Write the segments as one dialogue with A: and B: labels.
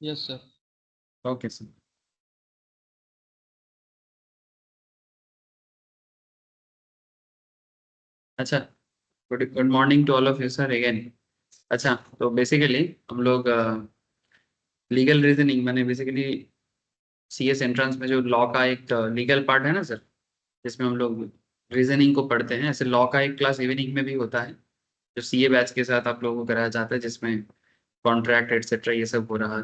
A: Yes sir.
B: Okay sir. अच्छा, good good morning to all of you sir again. अच्छा, तो basically हम लोग लीगल रीजनिंग मैंने बेसिकली सीएस एंट्रेंस में जो लॉ का एक लीगल पार्ट है ना सर, जिसमें हम लोग रीजनिंग को पढ़ते हैं, ऐसे लॉ का एक क्लास इवनिंग में भी होता है जो सीए बैच के साथ आप लोगों को कराया जाता है, जिसमें कॉन्ट्रैक्ट एटसेट्रा ये सब हो रहा है।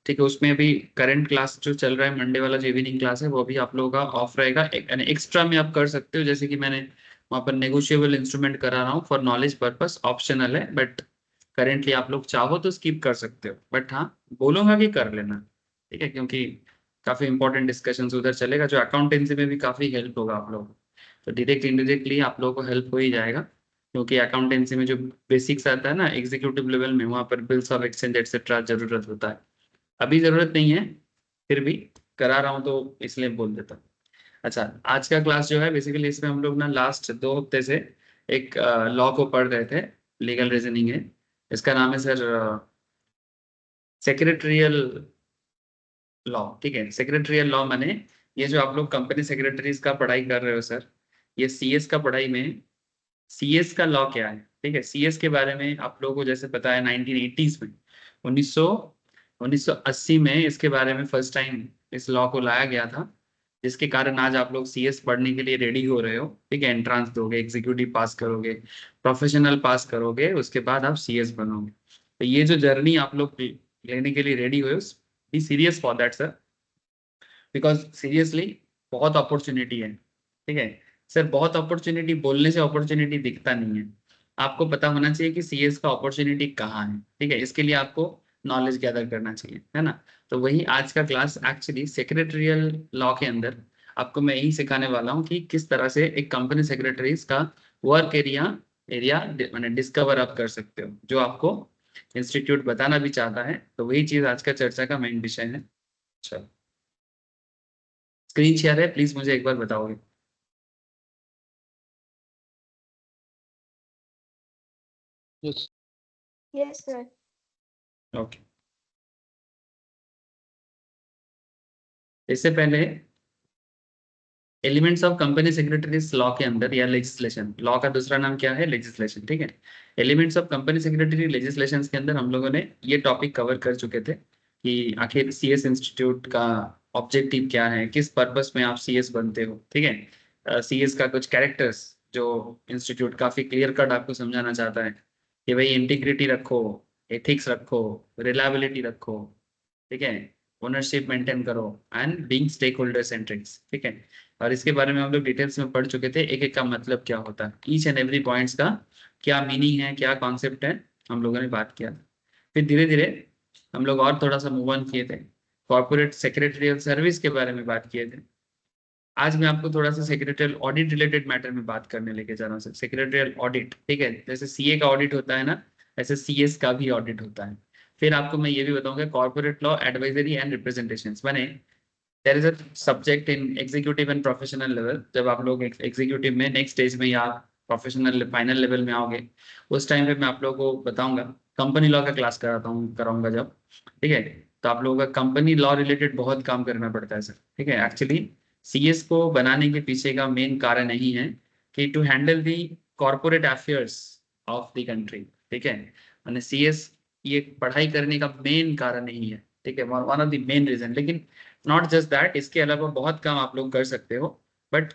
B: ठीक है, उसमें अभी करंट क्लास जो चल रहा है, मंडे वाला जो इवनिंग क्लास है, वो भी आप लोगों का ऑफ रहेगा। यानी एक्स्ट्रा में आप कर सकते हो, जैसे कि मैंने वहाँ पर नेगोशिएबल इंस्ट्रूमेंट करा रहा हूँ फॉर नॉलेज पर्पस, ऑप्शनल है, बट करेंटली आप लोग चाहो तो स्किप कर सकते हो, बट हाँ बोलूंगा कि कर लेना। ठीक है, क्योंकि काफी इंपॉर्टेंट डिस्कशन उधर चलेगा, जो अकाउंटेंसी में भी काफी हेल्प होगा आप लोगों को। तो डायरेक्ट इनडायरेक्टली आप लोगों को हेल्प हो ही जाएगा, क्योंकि अकाउंटेंसी में जो बेसिक्स आता है ना एग्जीक्यूटिव लेवल में, वहाँ पर बिल्स ऑफ एक्सचेंज एक्सेट्रा जरूरत होता है। अभी जरूरत नहीं है, फिर भी करा रहा हूँ तो इसलिए बोल देता हूँ। अच्छा, आज का क्लास जो है बेसिकली इसमें हम लोग ना लास्ट 2 हफ्ते से एक लॉ को पढ़ रहे थे, लीगल रीजनिंग है। इसका नाम है सर सेक्रेटरियल लॉ। ठीक है, सेक्रेटरियल लॉ माने ये जो आप लोग कंपनी सेक्रेटरीज का पढ़ाई कर रहे हो सर, ये सीएस का पढ़ाई में सीएस का लॉ क्या है। ठीक है, सीएस के बारे में आप लोगों को जैसे पता है 1980s में 1900 1980 में इसके बारे में फर्स्ट टाइम इस लॉ को लाया गया था, जिसके कारण आज आप लोग सीएस पढ़ने के लिए रेडी हो रहे हो। ठीक है, एंट्रेंस दोगे, एग्जीक्यूटिव पास करोगे, प्रोफेशनल पास करोगे, उसके बाद आप सीएस बनोगे। तो ये जो जर्नी आप लोग लेने के लिए रेडी हुए, be serious for that sir, because seriously बहुत अपॉर्चुनिटी है। ठीक है सर, बहुत अपॉर्चुनिटी, बोलने से अपॉर्चुनिटी दिखता नहीं है। आपको पता होना चाहिए कि सीएस का अपॉर्चुनिटी कहाँ है। ठीक है, इसके लिए आपको नॉलेज गैदर करना चाहिए, है ना। तो वही आज का क्लास एक्चुअली सेक्रेटरियल लॉ के अंदर आपको मैं यही सिखाने वाला हूँ कि किस तरह से एक कंपनी सेक्रेटरीज का वर्क एरिया एरिया मैंने डिस्कवर आप कर सकते हो, जो आपको इंस्टीट्यूट बताना भी चाहता है। तो वही चीज आज का चर्चा का मेन विषय है। चलो, स्क्रीन शेयर है, प्लीज मुझे एक बार बताओगे।
A: यस।
C: Yes sir.
B: ओके, इससे पहले elements of company secretaries law के अंदर, या लेजिस्लेशन, लॉ का दूसरा नाम क्या है, लेजिस्लेशन। ठीक है, elements of company secretary legislation के अंदर हम लोगों ने ये टॉपिक कवर कर चुके थे कि आखिर सीएस इंस्टीट्यूट का ऑब्जेक्टिव क्या है, किस पर्पस में आप सीएस बनते हो। ठीक है, सीएस का कुछ कैरेक्टर्स जो इंस्टीट्यूट काफी क्लियर कट आपको समझाना चाहता है कि भाई इंटीग्रिटी रखो, एथिक्स रखो, रिलायबिलिटी रखो। ठीक है, ओनरशिप मेंटेन करो, and being stakeholder centrics. ठीक है, और इसके बारे में हम लोग डिटेल्स में पढ़ चुके थे, एक एक का मतलब क्या होता है, ईच एंड एवरी पॉइंट्स का क्या मीनिंग है, क्या कॉन्सेप्ट है, हम लोगों ने बात किया। फिर धीरे धीरे हम लोग और थोड़ा सा मूव ऑन किए थे, कॉर्पोरेट सेक्रेटरियल सर्विस के बारे में बात किए थे। आज मैं आपको थोड़ा सा सेक्रेटरियल ऑडिट रिलेटेड मैटर में बात करने लेके जा रहा हूँ। सेक्रेटरियल ऑडिट, ठीक है, जैसे सीए का ऑडिट होता है ना, ऐसे सीएस का भी ऑडिट होता है। फिर आपको मैं ये भी बताऊंगा corporate law advisory and representation माने there is a subject in executive and professional level. जब आप लोग एग्जीक्यूटिव में नेक्स्ट स्टेज में या प्रोफेशनल फाइनल लेवल में आओगे, उस टाइम पे मैं आप लोगों को बताऊंगा, कंपनी लॉ का क्लास कराऊंगा जब। ठीक है, तो आप लोगों का कंपनी लॉ रिलेटेड बहुत काम करना पड़ता है सर। ठीक है, एक्चुअली सीएस को बनाने के पीछे का मेन कारण यही है कि to handle the corporate affairs of the country. ठीक है, मैंने सीएस ये पढ़ाई करने का मेन कारण यही है। ठीक है, one of the main reason. लेकिन नॉट जस्ट दैट, इसके अलावा बहुत काम आप लोग कर सकते हो, बट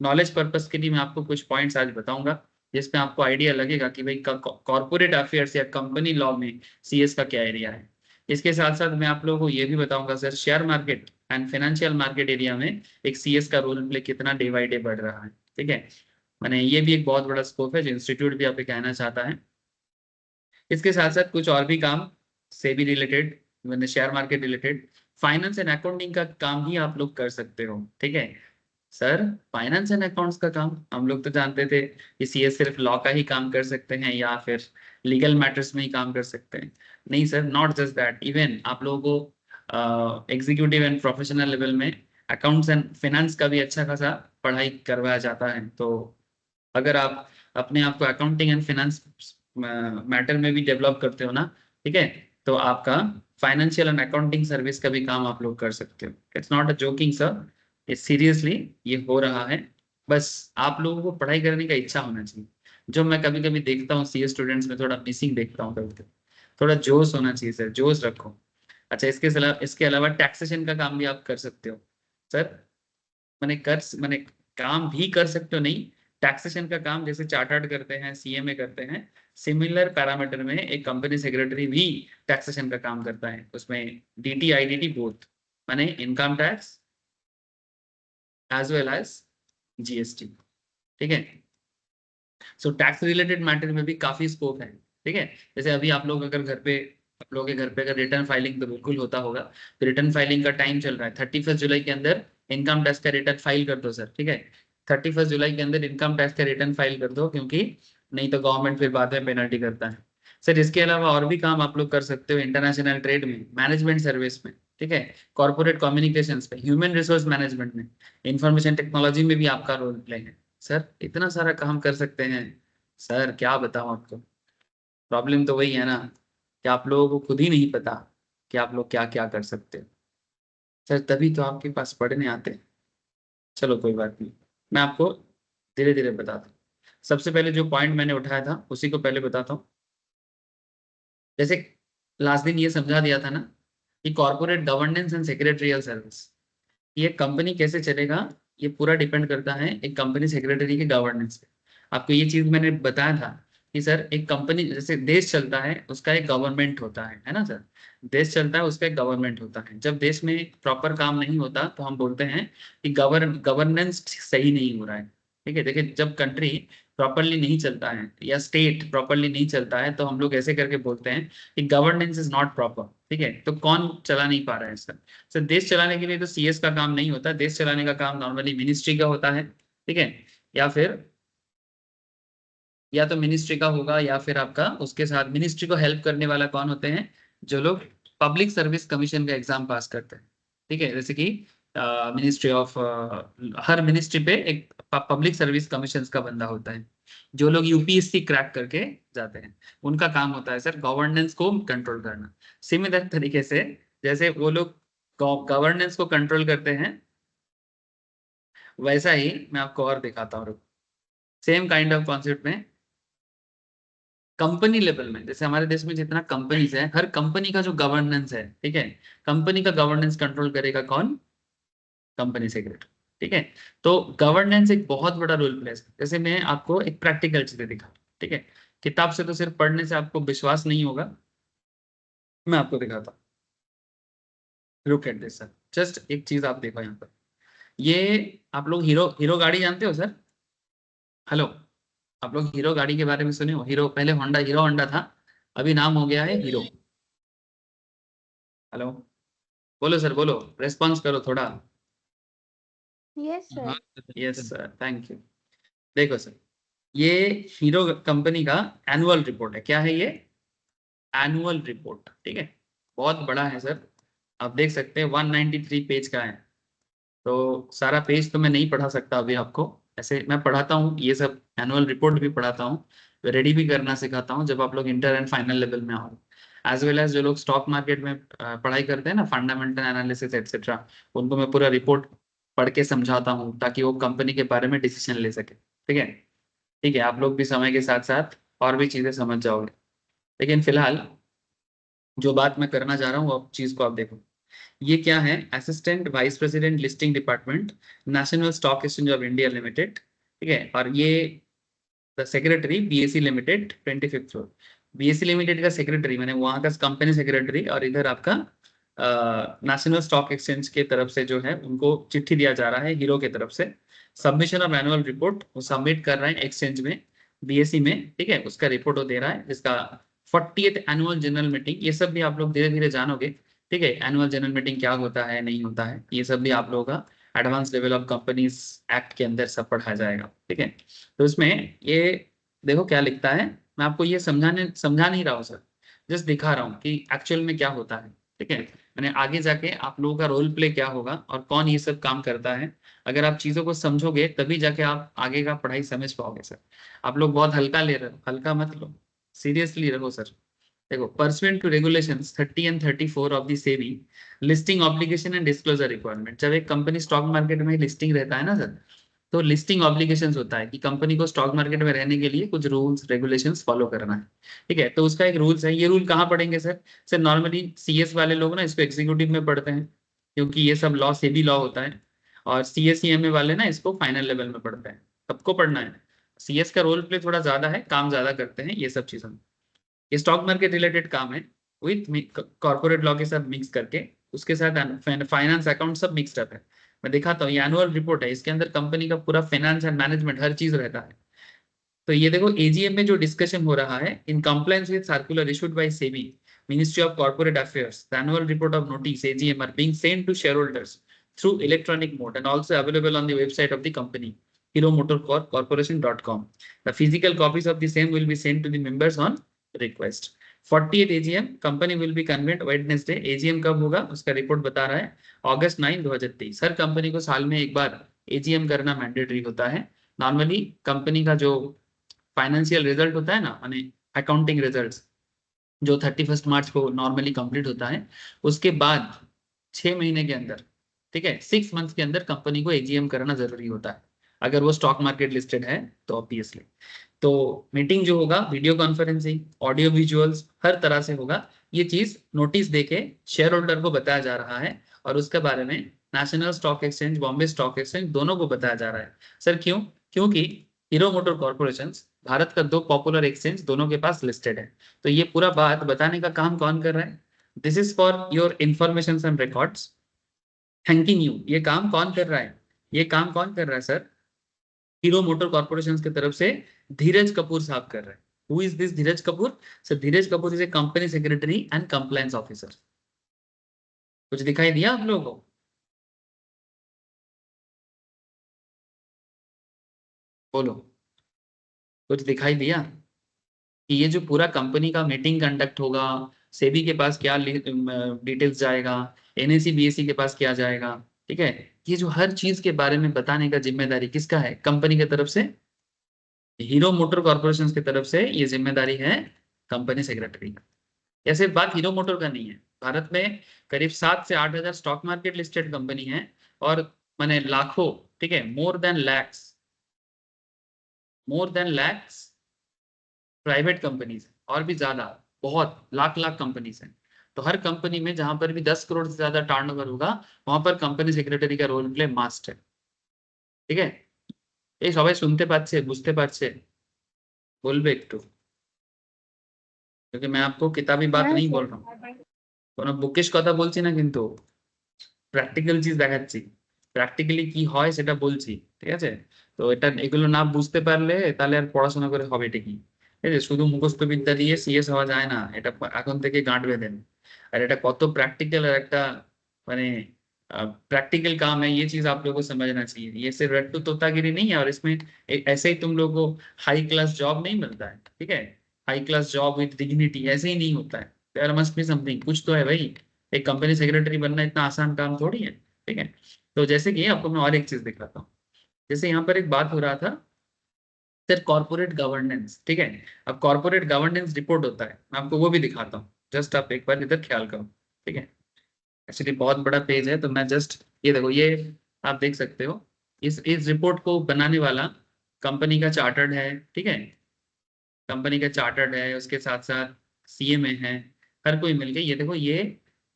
B: नॉलेज पर्पस के लिए मैं आपको कुछ पॉइंट्स आज बताऊंगा, जिसमें आपको आइडिया लगेगा कि भाई कॉर्पोरेट अफेयर्स या कंपनी लॉ में सीएस का क्या एरिया है। इसके साथ साथ मैं आप लोगों को ये भी बताऊंगा sir, share market and financial market area में एक सीएस का रोल प्ले कितना डे बाई डे बढ़ रहा है। ठीक है, मैंने ये भी एक बहुत बड़ा स्कोप है जो इंस्टीट्यूट भी आप पे कहना चाहता है। इसके साथ साथ कुछ और भी काम से भी रिलेटेड, मैंने share market related, finance and accounting का काम भी आप लोग कर सकते हो। ठीक है सर, फाइनेंस एंड अकाउंट्स का काम हम लोग तो जानते थे कि सीएस सिर्फ लॉ का ही काम कर सकते हैं या फिर लीगल मैटर्स में ही काम कर सकते हैं। नहीं sir, not just that, even आप लोगों को एग्जीक्यूटिव एंड प्रोफेशनल लेवल में अकाउंट्स एंड फाइनेंस का भी अच्छा खासा पढ़ाई करवाया जाता है। तो अगर आप अपने आप को अकाउंटिंग एंड फाइनेंस मैटर में भी डेवलप करते हो ना, ठीक है, तो आपका फाइनेंशियल एंड अकाउंटिंग सर्विस का भी काम आप लोग कर सकते हो। It's not a joking sir, ये सीरियसली ये हो रहा है। बस आप लोगों को पढ़ाई करने का इच्छा होना चाहिए। जो मैं कभी कभी देखता हूँ सीए स्टूडेंट्स में थोड़ा मिसिंग देखता हूँ कभी कभी। थोड़ा जोश होना चाहिए सर, जोश रखो। अच्छा, इसके अलावा टैक्सेशन का काम भी आप कर सकते हो सर। मैंने काम भी कर सकते हो नहीं, टैक्सेशन का काम जैसे चार्टर्ड करते हैं, सीएमए करते हैं, सिमिलर पैरामीटर में एक कंपनी सेक्रेटरी भी टैक्सेशन का काम करता है। उसमें डीटी आईडीटी बोथ, माने income tax as well as GST. ठीक है, सो टैक्स रिलेटेड मैटर में भी काफी स्कोप है। ठीक है, जैसे अभी आप लोग अगर घर पे, आप लोगों के घर पे अगर रिटर्न फाइलिंग तो बिल्कुल होता होगा, तो रिटर्न फाइलिंग का टाइम चल रहा है 31 जुलाई के अंदर इनकम टैक्स का रिटर्न फाइल कर दो सर। ठीक है, 31 जुलाई के अंदर इनकम टैक्स का रिटर्न फाइल कर दो, क्योंकि नहीं तो गवर्नमेंट फिर बाद में पेनल्टी करता है। सर इसके अलावा और भी काम आप लोग कर सकते हो, इंटरनेशनल ट्रेड में, मैनेजमेंट सर्विस में, ठीक है, कॉर्पोरेट कम्युनिकेशन पे, ह्यूमन रिसोर्स मैनेजमेंट में, इंफॉर्मेशन टेक्नोलॉजी में भी आपका रोल प्ले है। सर इतना सारा काम कर सकते हैं। सर क्या बताऊं आपको, प्रॉब्लम तो वही है ना कि आप लोगों को खुद ही नहीं पता कि आप लोग क्या क्या कर सकते हो। सर तभी तो आपके पास पढ़ने आते हैं। चलो कोई बात नहीं, मैं आपको धीरे धीरे बताता हूँ। सबसे पहले जो पॉइंट मैंने उठाया था उसी को पहले बताता हूँ। जैसे लास्ट दिन ये समझा दिया था ना कि corporate governance and secretarial service, ये कंपनी कैसे चलेगा, ये पूरा डिपेंड करता है एक कंपनी सेक्रेटरी की गवर्नेंस पे। आपको ये चीज मैंने बताया था कि सर एक कंपनी, जैसे देश चलता है उसका एक गवर्नमेंट होता है ना सर। देश चलता है उसका एक गवर्नमेंट होता है। जब देश में प्रॉपर काम नहीं होता तो हम बोलते हैं कि गवर्नेंस सही नहीं हो रहा है। ठीक है, देखिए जब कंट्री प्रॉपरली नहीं चलता है या स्टेट प्रॉपरली नहीं चलता है तो हम लोग ऐसे करके बोलते हैं कि गवर्नेंस इज नॉट प्रॉपर। ठीक है, तो कौन चला नहीं पा रहा है सर? सर देश चलाने के लिए तो सीएस का काम नहीं होता, देश चलाने का काम नॉर्मली मिनिस्ट्री का होता है। ठीक है, या फिर या तो मिनिस्ट्री का होगा या फिर आपका उसके साथ मिनिस्ट्री को हेल्प करने वाला कौन होते हैं, जो लोग पब्लिक सर्विस कमीशन का एग्जाम पास करते हैं। ठीक है, जैसे कि मिनिस्ट्री ऑफ, हर मिनिस्ट्री पे एक पब्लिक सर्विस कमीशन का बंदा होता है। जो लोग यूपीएससी क्रैक करके जाते हैं उनका काम होता है सर गवर्नेंस को कंट्रोल करना। सिमिलर तरीके से जैसे वो लोग गवर्नेंस को कंट्रोल करते हैं, वैसा ही मैं आपको और दिखाता हूँ। सेम काइंड ऑफ कॉन्सेप्ट में कंपनी लेवल में, जैसे हमारे देश में जितना कंपनीज है, हर कंपनी का जो गवर्नेंस है, ठीक है, कंपनी का गवर्नेंस कंट्रोल करेगा कौन? Company secretary. ठीक है, तो गवर्नेंस एक बहुत बड़ा रोल प्ले है। जैसे मैं आपको एक प्रैक्टिकल चीजें दिखा, ठीक है, किताब से तो सिर्फ पढ़ने से आपको विश्वास नहीं होगा, मैं आपको दिखाता हूँ। Look at this sir, just एक चीज आप देखो यहाँ पर। ये आप लोग हीरो हीरो गाड़ी जानते हो सर? हेलो, आप लोग हीरो गाड़ी के बारे में सुने हो? हीरो पहले होंडा, हीरो होंडा था, अभी नाम हो गया है हीरो। हेलो, बोलो सर बोलो, रेस्पॉन्स करो थोड़ा।
C: यस
A: हाँ
C: sir.
B: Yes sir, thank you. देखो सर, ये हीरो कंपनी का एनुअल रिपोर्ट है। क्या है ये? Annual report. ठीक है, बहुत बड़ा है सर, आप देख सकते हैं 193 पेज का है। तो सारा पेज तो मैं नहीं पढ़ा सकता अभी आपको, ऐसे मैं पढ़ाता हूँ ये सब, एनुअल रिपोर्ट भी पढ़ाता हूँ, रेडी भी करना सिखाता हूँ जब आप लोग इंटर एंड फाइनल लेवल में आओ। एज वेल एज जो लोग स्टॉक मार्केट में पढ़ाई करते हैं ना, फंडामेंटल एनालिसिस एक्सेट्रा, उनको मैं पूरा रिपोर्ट पढ़ के समझाता हूँ ताकि वो कंपनी के बारे में डिसीजन ले सके। ठीक है, ठीक है, आप लोग भी समय के साथ साथ और भी चीजें समझ जाओगे। लेकिन फिलहाल जो बात मैं करना चाह रहा हूँ, अब चीज को आप देखो। ये क्या है? Assistant vice president listing department, national stock exchange of India limited. ठीक है, और ये the secretary BSc limited 25th floor. BSc limited का सेक्रेटरी मैंने वहां का कंपनी सेक्रेटरी, और इधर आपका नेशनल स्टॉक एक्सचेंज के तरफ से जो है उनको चिट्ठी दिया जा रहा है हीरो के तरफ से, सबमिशन ऑफ एनुअल रिपोर्ट वो सबमिट कर रहे हैं एक्सचेंज में, बीएससी में। ठीक है, उसका रिपोर्ट वो दे रहा है, जिसका 40th एनुअल जनरल मीटिंग, ये सब भी आप लोग धीरे धीरे जानोगे। ठीक है, एनुअल जनरल मीटिंग क्या होता है नहीं होता है, ये सब भी आप लोगों का advance level of companies act के अंदर सब पढ़ाया जाएगा। ठीक है, तो इसमें ये देखो क्या लिखता है। मैं आपको ये समझा नहीं रहा हूँ सर, जस्ट दिखा रहा हूँ कि एक्चुअल में क्या होता है। ठीक है, मैंने आगे जाके आप लोगों का रोल प्ले क्या होगा और कौन ये सब काम करता है, अगर आप चीजों को समझोगे तभी जाके आप आगे का पढ़ाई समझ पाओगे सर। आप लोग बहुत हल्का ले रहे हो, हल्का मत लो, सीरियसली रहो सर। देखो, pursuant to regulations 30 and 34 of the SEBI, listing obligation and disclosure requirement. जब एक कंपनी स्टॉक मार्केट में लिस्टिंग रहता है ना सर, तो लिस्टिंग ऑब्लिगेशंस होता है कि कंपनी को स्टॉक मार्केट में रहने के लिए कुछ रूल्स रेगुलेशंस फॉलो करना है। ठीक है, तो उसका एक रूल्स है। ये रूल कहाँ पढ़ेंगे सर? सर नॉर्मली सीएस वाले लोग ना इसको एग्जीक्यूटिव में पढ़ते हैं, क्योंकि ये सब लॉ सेबी लॉ होता है। और सीएस सीएमए वाले ना इसको फाइनल लेवल में पढ़ते हैं। सबको पढ़ना है। सीएस का रोल प्ले थोड़ा ज्यादा है, काम ज्यादा करते हैं ये सब चीजों में। ये स्टॉक मार्केट रिलेटेड काम है, विथ कॉर्पोरेट लॉ के साथ मिक्स करके, उसके साथ फाइनेंस अकाउंट सब मिक्सड अप है। मैं दिखाता हूँ, ये एनुअल रिपोर्ट है, इसके अंदर कंपनी का पूरा फाइनेंस एंड मैनेजमेंट हर चीज रहता है। तो ये देखो, एजीएम में जो डिस्कशन हो रहा है, in compliance with circular issued by SEBI, ministry of corporate affairs, the annual report of notice AGM are being sent to shareholders through electronic mode and also available on the website of the company, heromotorcorporation.com. The physical copies of the same will be sent to the members on request. 48 AGM company will be convent Wednesday. AGM कब होगा उसका report बता रहा है, August 9, 2023। हर company को साल में एक बार एजीएम करना मैंडेटरी होता है। नॉर्मली कंपनी का जो फाइनेंशियल रिजल्ट होता है ना, माने अकाउंटिंग रिजल्ट्स, जो 31 मार्च को नॉर्मली कंप्लीट होता है, उसके बाद 6 महीने के अंदर, ठीक है, 6 मंथ के अंदर कंपनी को एजीएम करना जरूरी होता है, अगर वो स्टॉक मार्केट लिस्टेड है तो ऑब्वियसली। तो मीटिंग जो होगा, वीडियो कॉन्फ्रेंसिंग, ऑडियो विजुअल्स, हर तरह से होगा। ये चीज नोटिस देके शेयर होल्डर को बताया जा रहा है, और उसके बारे में national stock exchange, Bombay stock exchange, दोनों को बताया जा रहा है। सर क्यों? क्योंकि हीरो मोटर कॉर्पोरेशन भारत का 2 पॉपुलर एक्सचेंज दोनों के पास लिस्टेड है। तो ये पूरा बात बताने का काम कौन कर रहा है? This is for your information and records, thanking you. ये काम कौन कर रहा है? ये काम कौन कर रहा है सर? हीरो मोटर कॉर्पोरेशन की तरफ से धीरज कपूर साहब कर रहे हैं। Who is this Dheeraj Kapoor? Sir Dheeraj Kapoor is a company secretary and compliance officer. कुछ दिखाई दिया आप लोगों को? बोलो, कुछ दिखाई दिया कि ये जो पूरा कंपनी का मीटिंग कंडक्ट होगा, सेबी के पास क्या डिटेल्स जाएगा, एनएसी बीएससी के पास क्या जाएगा, ठीक है, ये जो हर चीज के बारे में बताने का जिम्मेदारी किसका है? कंपनी की तरफ से, हीरो मोटर कॉर्पोरेशन की तरफ से ये जिम्मेदारी है कंपनी सेक्रेटरी का। या सिर्फ बात हीरो मोटर का नहीं है, भारत में करीब 7 से 8 हजार स्टॉक मार्केट लिस्टेड कंपनी है, और माने लाखों, ठीक है, more than lakhs private companies है, और भी ज्यादा, बहुत लाख लाख कंपनीज हैं। तो हर कंपनी में जहां पर भी 10 करोड़ से ज्यादा टर्नओवर होगा, वहां पर कंपनी सेक्रेटरी का रोल प्ले मास्ट है। ठीक है, এই সবাই শুনতে পাচ্ছে, বুঝতে পারছে? বলবে একটু, क्योंकि मैं आपको किताबी बात
C: हाँ
B: नहीं
C: सर।
B: बोल रहा हूँ, কোনো বুকিশ কথা বলছি না, কিন্তু প্র্যাকটিক্যাল চিজ দেখাচ্ছি, প্র্যাকটিক্যালি কি হয় সেটা বলছি। ঠিক আছে, তো এটা এগুলো না বুঝতে পারলে তাহলে আর পড়াশোনা করে হবেটা কি? ঠিক আছে, শুধু মুখস্থ বিদ্যা দিয়ে সিএস হওয়া যায় না, এটা এখন থেকে গাঁট বেঁধেন। और এটা কত प्रैक्टिकल और একটা মানে प्रैक्टिकल काम है, ये चीज आप लोगों को समझना चाहिए। ये सिर्फ रट्टू तोतागिरी नहीं है, और इसमें ऐसे ही तुम लोगों को हाई क्लास जॉब नहीं मिलता है। ठीक है, high class job with dignity ऐसे ही नहीं होता है। देयर मस्ट बी समथिंग, कुछ तो है भाई। एक कंपनी सेक्रेटरी बनना इतना आसान काम थोड़ी है। ठीक है, तो जैसे कि आपको मैं और एक चीज दिखाता हूँ। जैसे यहाँ पर एक बात हो रहा था सर, कॉर्पोरेट गवर्नेंस। ठीक है, अब कॉर्पोरेट गवर्नेंस रिपोर्ट होता है, मैं आपको वो भी दिखाता हूँ। जस्ट आप एक बार इधर ख्याल करो। ठीक है, एक्चुअली बहुत बड़ा पेज है, तो मैं जस्ट, ये देखो, ये आप देख सकते हो। इस रिपोर्ट को बनाने वाला कंपनी का चार्टर्ड है। ठीक है, कंपनी का चार्टर्ड है, उसके साथ साथ सीएमए है, हर कोई मिलके, ये देखो, ये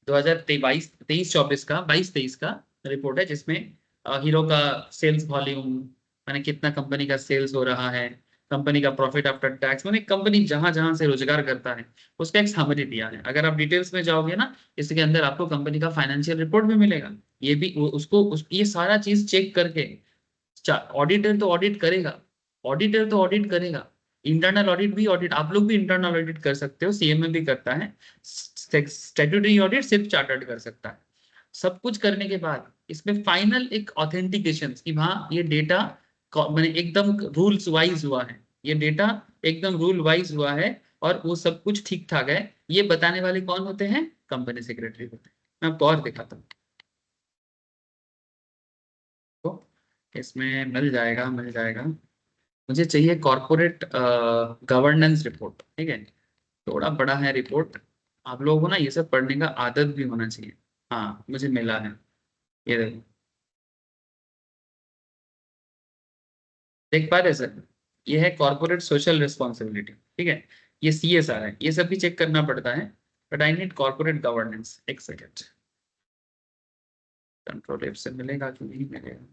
B: 2023 23-24 का 22-23 का रिपोर्ट है, जिसमें हीरो का सेल्स वॉल्यूम, माने कितना कंपनी का सेल्स हो रहा है, कंपनी का प्रॉफिट आफ्टर टैक्स, माने कंपनी जहां जहां से रोजगार करता है उसका एक समरी दिया है। अगर आप डिटेल्स में जाओगे ना, इसके अंदर आपको कंपनी का फाइनेंशियल रिपोर्ट भी मिलेगा। ये भी ये सारा चीज चेक करके, ऑडिटर तो ऑडिट करेगा, ऑडिटर तो ऑडिट करेगा, इंटरनल ऑडिट भी, ऑडिट आप लोग भी इंटरनल ऑडिट कर सकते हो, सीएमए भी करता है, स्टैट्यूटरी ऑडिट सिर्फ चार्टर्ड कर सकता है। सब कुछ करने के बाद इसमें फाइनल एक ऑथेंटिकेशन कि हाँ ये डेटा मैंने एकदम रूल्स वाइज हुआ है, ये डेटा एकदम रूल वाइज हुआ है, और वो सब कुछ ठीक ठाक है, ये बताने वाले कौन होते हैं? कंपनी सेक्रेटरी होते हैं। मैं आपको और दिखाता हूँ, तो इसमें मिल जाएगा, मिल जाएगा। मुझे चाहिए कॉर्पोरेट गवर्नेंस रिपोर्ट। ठीक है, थोड़ा बड़ा है रिपोर्ट, आप लोगों को ना ये सब पढ़ने का आदत भी होना चाहिए। हाँ मुझे मिला है, ये देखो, देख पा रहे सर, ये है कॉर्पोरेट सोशल रिस्पॉन्सिबिलिटी, ठीक है, ये CSR है, ये सब भी चेक करना पड़ता है, but I need corporate governance. एक सेकेंड, कंट्रोल F से मिलेगा कि नहीं मिलेगा?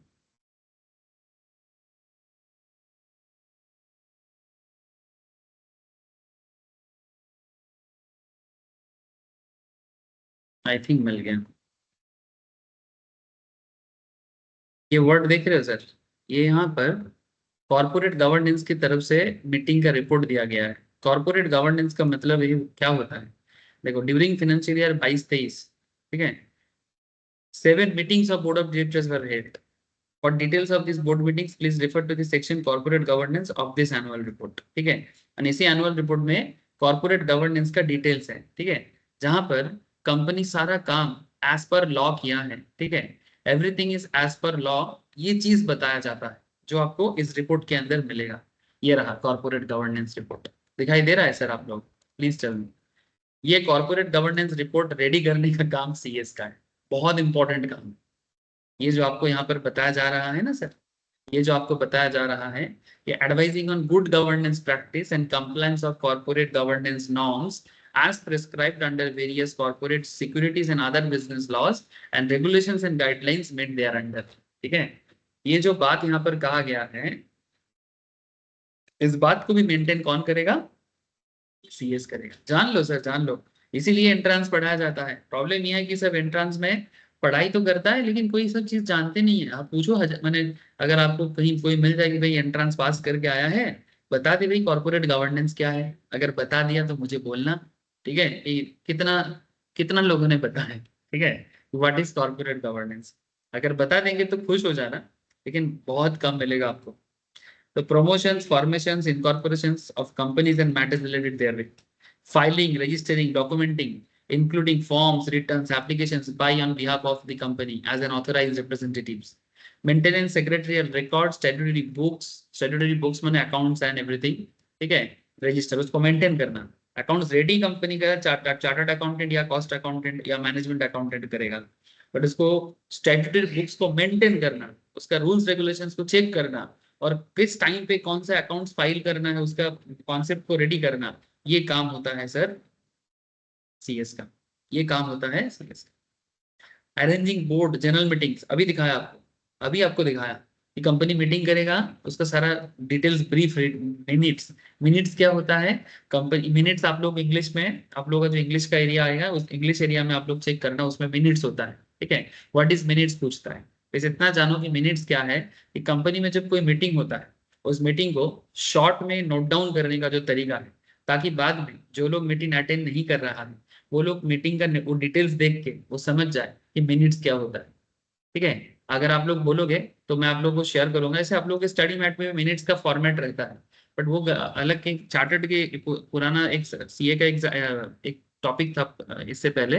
B: आई थिंक मिल गया। ये वर्ड देख रहे हो सर, ये यहाँ पर कॉर्पोरेट गवर्नेंस की तरफ से मीटिंग का रिपोर्ट दिया गया है। कॉर्पोरेट गवर्नेंस का मतलब ये क्या होता है, देखो, ड्यूरिंग फाइनेंशियल ईयर 22-23, ठीक है, 7 meetings of board of directors were held. For details of these board meetings, please refer to the section corporate governance of this annual report, ठीक है। और इसी एनुअल रिपोर्ट में कॉर्पोरेट गवर्नेंस का details है, ठीक है, जहां पर कंपनी सारा काम एज पर लॉ किया है, ठीक है, everything is as per law, ये चीज बताया जाता है जो आपको इस रिपोर्ट के अंदर मिलेगा। ये रहा कॉर्पोरेट गवर्नेंस रिपोर्ट, दिखाई दे रहा है सर आप लोग? Please tell me. ये कॉर्पोरेट गवर्नेंस रिपोर्ट रेडी करने का काम CS का है, बहुत इंपॉर्टेंट काम है। ये जो आपको यहाँ पर बताया जा रहा है ना सर, ये जो आपको बताया जा रहा है, ये advising on good governance practice and compliance of corporate governance norms as prescribed under various corporate securities and other business laws and regulations and guidelines made thereunder, ठीक है। ये जो बात यहाँ पर कहा गया है, इस बात को भी मेंटेन कौन करेगा? CS करेगा। जान लो सर, जान लो, इसीलिए एंट्रेंस पढ़ाया जाता है। प्रॉब्लम यह है कि सब एंट्रेंस में पढ़ाई तो करता है लेकिन कोई सब चीज जानते नहीं है। आप पूछो मैंने, अगर आपको कहीं कोई मिल जाए कि भाई एंट्रेंस पास करके आया है, बता दे भाई कॉर्पोरेट गवर्नेंस क्या है, अगर बता दिया तो मुझे बोलना, ठीक है, कि कितना कितना लोगों ने बताया, ठीक है, व्हाट इज कॉर्पोरेट गवर्नेंस। अगर बता देंगे तो खुश हो जाना, लेकिन बहुत कम मिलेगा आपको। The promotions, formations, incorporations of companies and matters related therewith. Filing, registering, documenting, including forms, returns, applications by on behalf of the company as an authorized representatives. Maintenance secretarial records, statutory books माने accounts and everything, ठीक है, register उसको maintain करना। Accounts ready company का chartered accountant या cost accountant या management accountant करेगा, but उसको स्टैट्यूटरी बुक्स को मेंटेन करना, उसका रूल्स रेगुलेशंस को चेक करना, और किस टाइम पे कौन सा अकाउंट्स फाइल करना है, उसका कॉन्सेप्ट को रेडी करना, ये काम होता है सर CS का, ये काम होता है CS का। अरेंजिंग बोर्ड जनरल मीटिंग्स, अभी दिखाया आपको, अभी आपको दिखाया कि कंपनी मीटिंग करेगा, उसका सारा डिटेल्स ब्रीफ, मिनट्स, मिनट्स क्या होता है, कंपनी मिनट्स, आप लोग इंग्लिश में, आप लोगों का जो इंग्लिश का एरिया आएगा उस इंग्लिश एरिया में आप लोग चेक करना, उसमें मिनट्स होता है, ठीक है, व्हाट इज मिनट्स पूछता है। बस इतना जानो कि मिनट्स क्या है, कि कंपनी में जब कोई मीटिंग होता है उस मीटिंग को शॉर्ट में नोट डाउन करने का जो तरीका है, ताकि बाद में जो लोग मीटिंग अटेंड नहीं कर रहा है वो लोग मीटिंग का वो डिटेल्स देख के वो समझ जाए कि मिनट्स क्या होता है, ठीक है। अगर आप लोग बोलोगे तो मैं आप लोगों को शेयर करूंगा, ऐसे आप लोग के स्टडी मैट में मिनट्स का फॉर्मेट रहता है, बट वो अलग के चार्टर्ड के पुराना एक CA का एक टॉपिक था इससे पहले,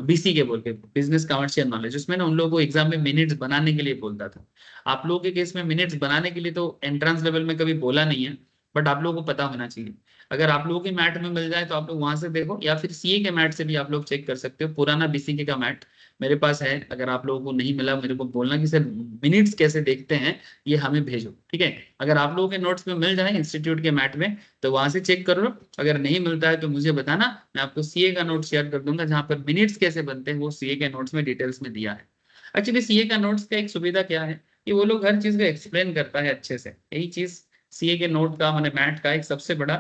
B: BC के बोल के, बिजनेस कमर्शियल नॉलेज, उसमें ना उन लोगों को एग्जाम में मिनट्स बनाने के लिए बोलता था। आप लोगों के केस में मिनट्स बनाने के लिए तो एंट्रेंस लेवल में कभी बोला नहीं है, बट आप लोगों को पता होना चाहिए। अगर आप लोगों के मैट में मिल जाए तो आप लोग वहां से देखो, या फिर CA के मैट से भी आप लोग चेक कर सकते हो, पुराना BCK का मैट मेरे पास है। अगर आप लोगों को नहीं मिला मेरे को बोलना कि सर मिनट्स कैसे देखते हैं, ये हमें भेजो, ठीक है। अगर आप लोगों के नोट्स में मिल जाए इंस्टीट्यूट के मैट में तो वहां से चेक कर लो, अगर नहीं मिलता है तो मुझे बताना, मैं आपको CA का नोट शेयर कर दूंगा जहां पर मिनट्स कैसे बनते हैं वो CA के नोट्स में डिटेल्स में दिया है। एक्चुअली CA का नोट्स का एक सुविधा क्या है कि वो लोग हर चीज को एक्सप्लेन करता है अच्छे से, यही चीज CA के नोट का मैंने मैट का एक सबसे बड़ा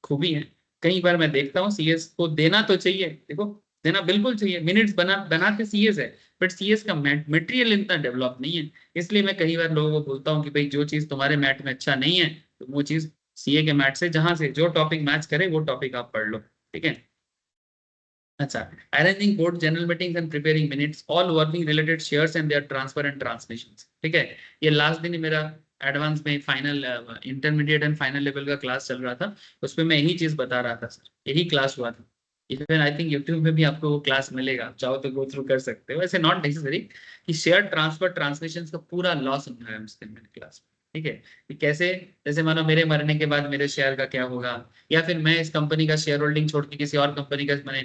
B: खूबी है। कई बार मैं देखता हूँ CS को देना तो चाहिए, देखो देना बिल्कुल चाहिए, मिनट्स बनाते CS है, बट CS का मटेरियल इतना डेवलप नहीं है। इसलिए मैं कई बार लोगों को बोलता हूँ कि भाई जो चीज तुम्हारे मैट में अच्छा नहीं है तो वो चीज CA के मैट से जहां से जो टॉपिक मैच करे वो टॉपिक आप पढ़ लो, ठीक है। अच्छा, arranging board general meetings and preparing minutes, all working related shares and their transfer and transmissions, ठीक है। ये लास्ट दिन मेरा एडवांस में final intermediate and final level का क्लास चल रहा था, उसमें मैं यही चीज बता रहा था सर, यही क्लास हुआ था। इवन आई थिंक यूट्यूब में भी आपको वो क्लास मिलेगा, आप चाहो तो गो थ्रू कर सकते हो, वैसे नॉट नेसेसरी कि शेयर ट्रांसफर ट्रांसमिशन का पूरा लॉ समझाया उसके मैंने क्लास में, ठीक है, कि कैसे, जैसे मानो मेरे मरने के बाद मेरे शेयर का क्या होगा, या फिर मैं इस कंपनी का शेयर होल्डिंग छोड़ के किसी और कंपनी का मैंने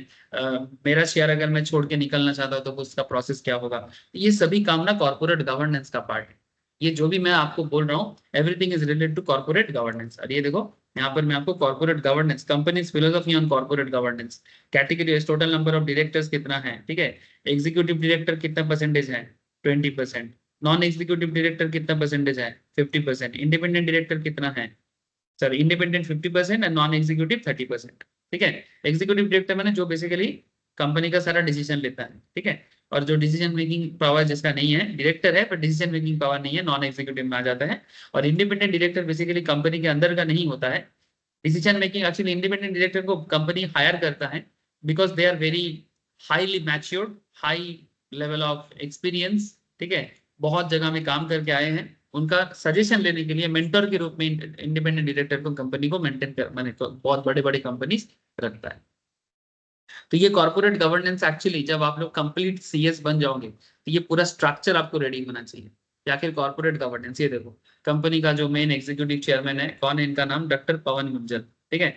B: मेरा शेयर अगर मैं छोड़ के निकलना चाहता हूँ तो उसका प्रोसेस क्या होगा। ये सभी काम ना कॉर्पोरेट गवर्नेंस का पार्ट है। ये जो भी मैं आपको बोल रहा हूँ everything is related to corporate governance. और ये देखो यहाँ पर मैं आपको corporate governance, companies philosophy on corporate governance, category, total number of directors कितना है, ठीक है, एग्जीक्यूटिव डायरेक्टर कितना परसेंटेज है, 20%, नॉन एग्जीक्यूटिव डायरेक्टर कितना परसेंटेज है, 50%, इंडिपेंडेंट डायरेक्टर कितना है, sir independent 50% and non executive 30%, ठीक है। एग्जीक्यूटिव डायरेक्टर मैंने जो बेसिकली कंपनी का सारा डिसीजन लेता है, ठीक है, और जो डिसीजन मेकिंग पावर जिसका नहीं है, डायरेक्टर है पर डिसीजन मेकिंग पावर नहीं है, नॉन एग्जीक्यूटिव में आ जाता है। और इंडिपेंडेंट डायरेक्टर बेसिकली कंपनी के अंदर का नहीं होता है decision making. Actually independent director को कंपनी हायर करता है because they are very highly matured, high level of experience, ठीक है, बहुत जगह में काम करके आए हैं, उनका सजेशन लेने के लिए मेंटर के रूप में इंडिपेंडेंट डायरेक्टर को कंपनी को मेंटेन कर माने तो बहुत बड़े बड़े कंपनीज रखता है। तो ये कॉर्पोरेट गवर्नेंस एक्चुअली जब आप लोग कंप्लीट सीएस बन जाओगे तो ये पूरा स्ट्रक्चर आपको रेडी होना चाहिए। या फिर कॉर्पोरेट गवर्नेंस, ये देखो कंपनी का जो मेन एग्जीक्यूटिव चेयरमैन है कौन है, इनका नाम डॉक्टर पवन मुंजल, ठीक है।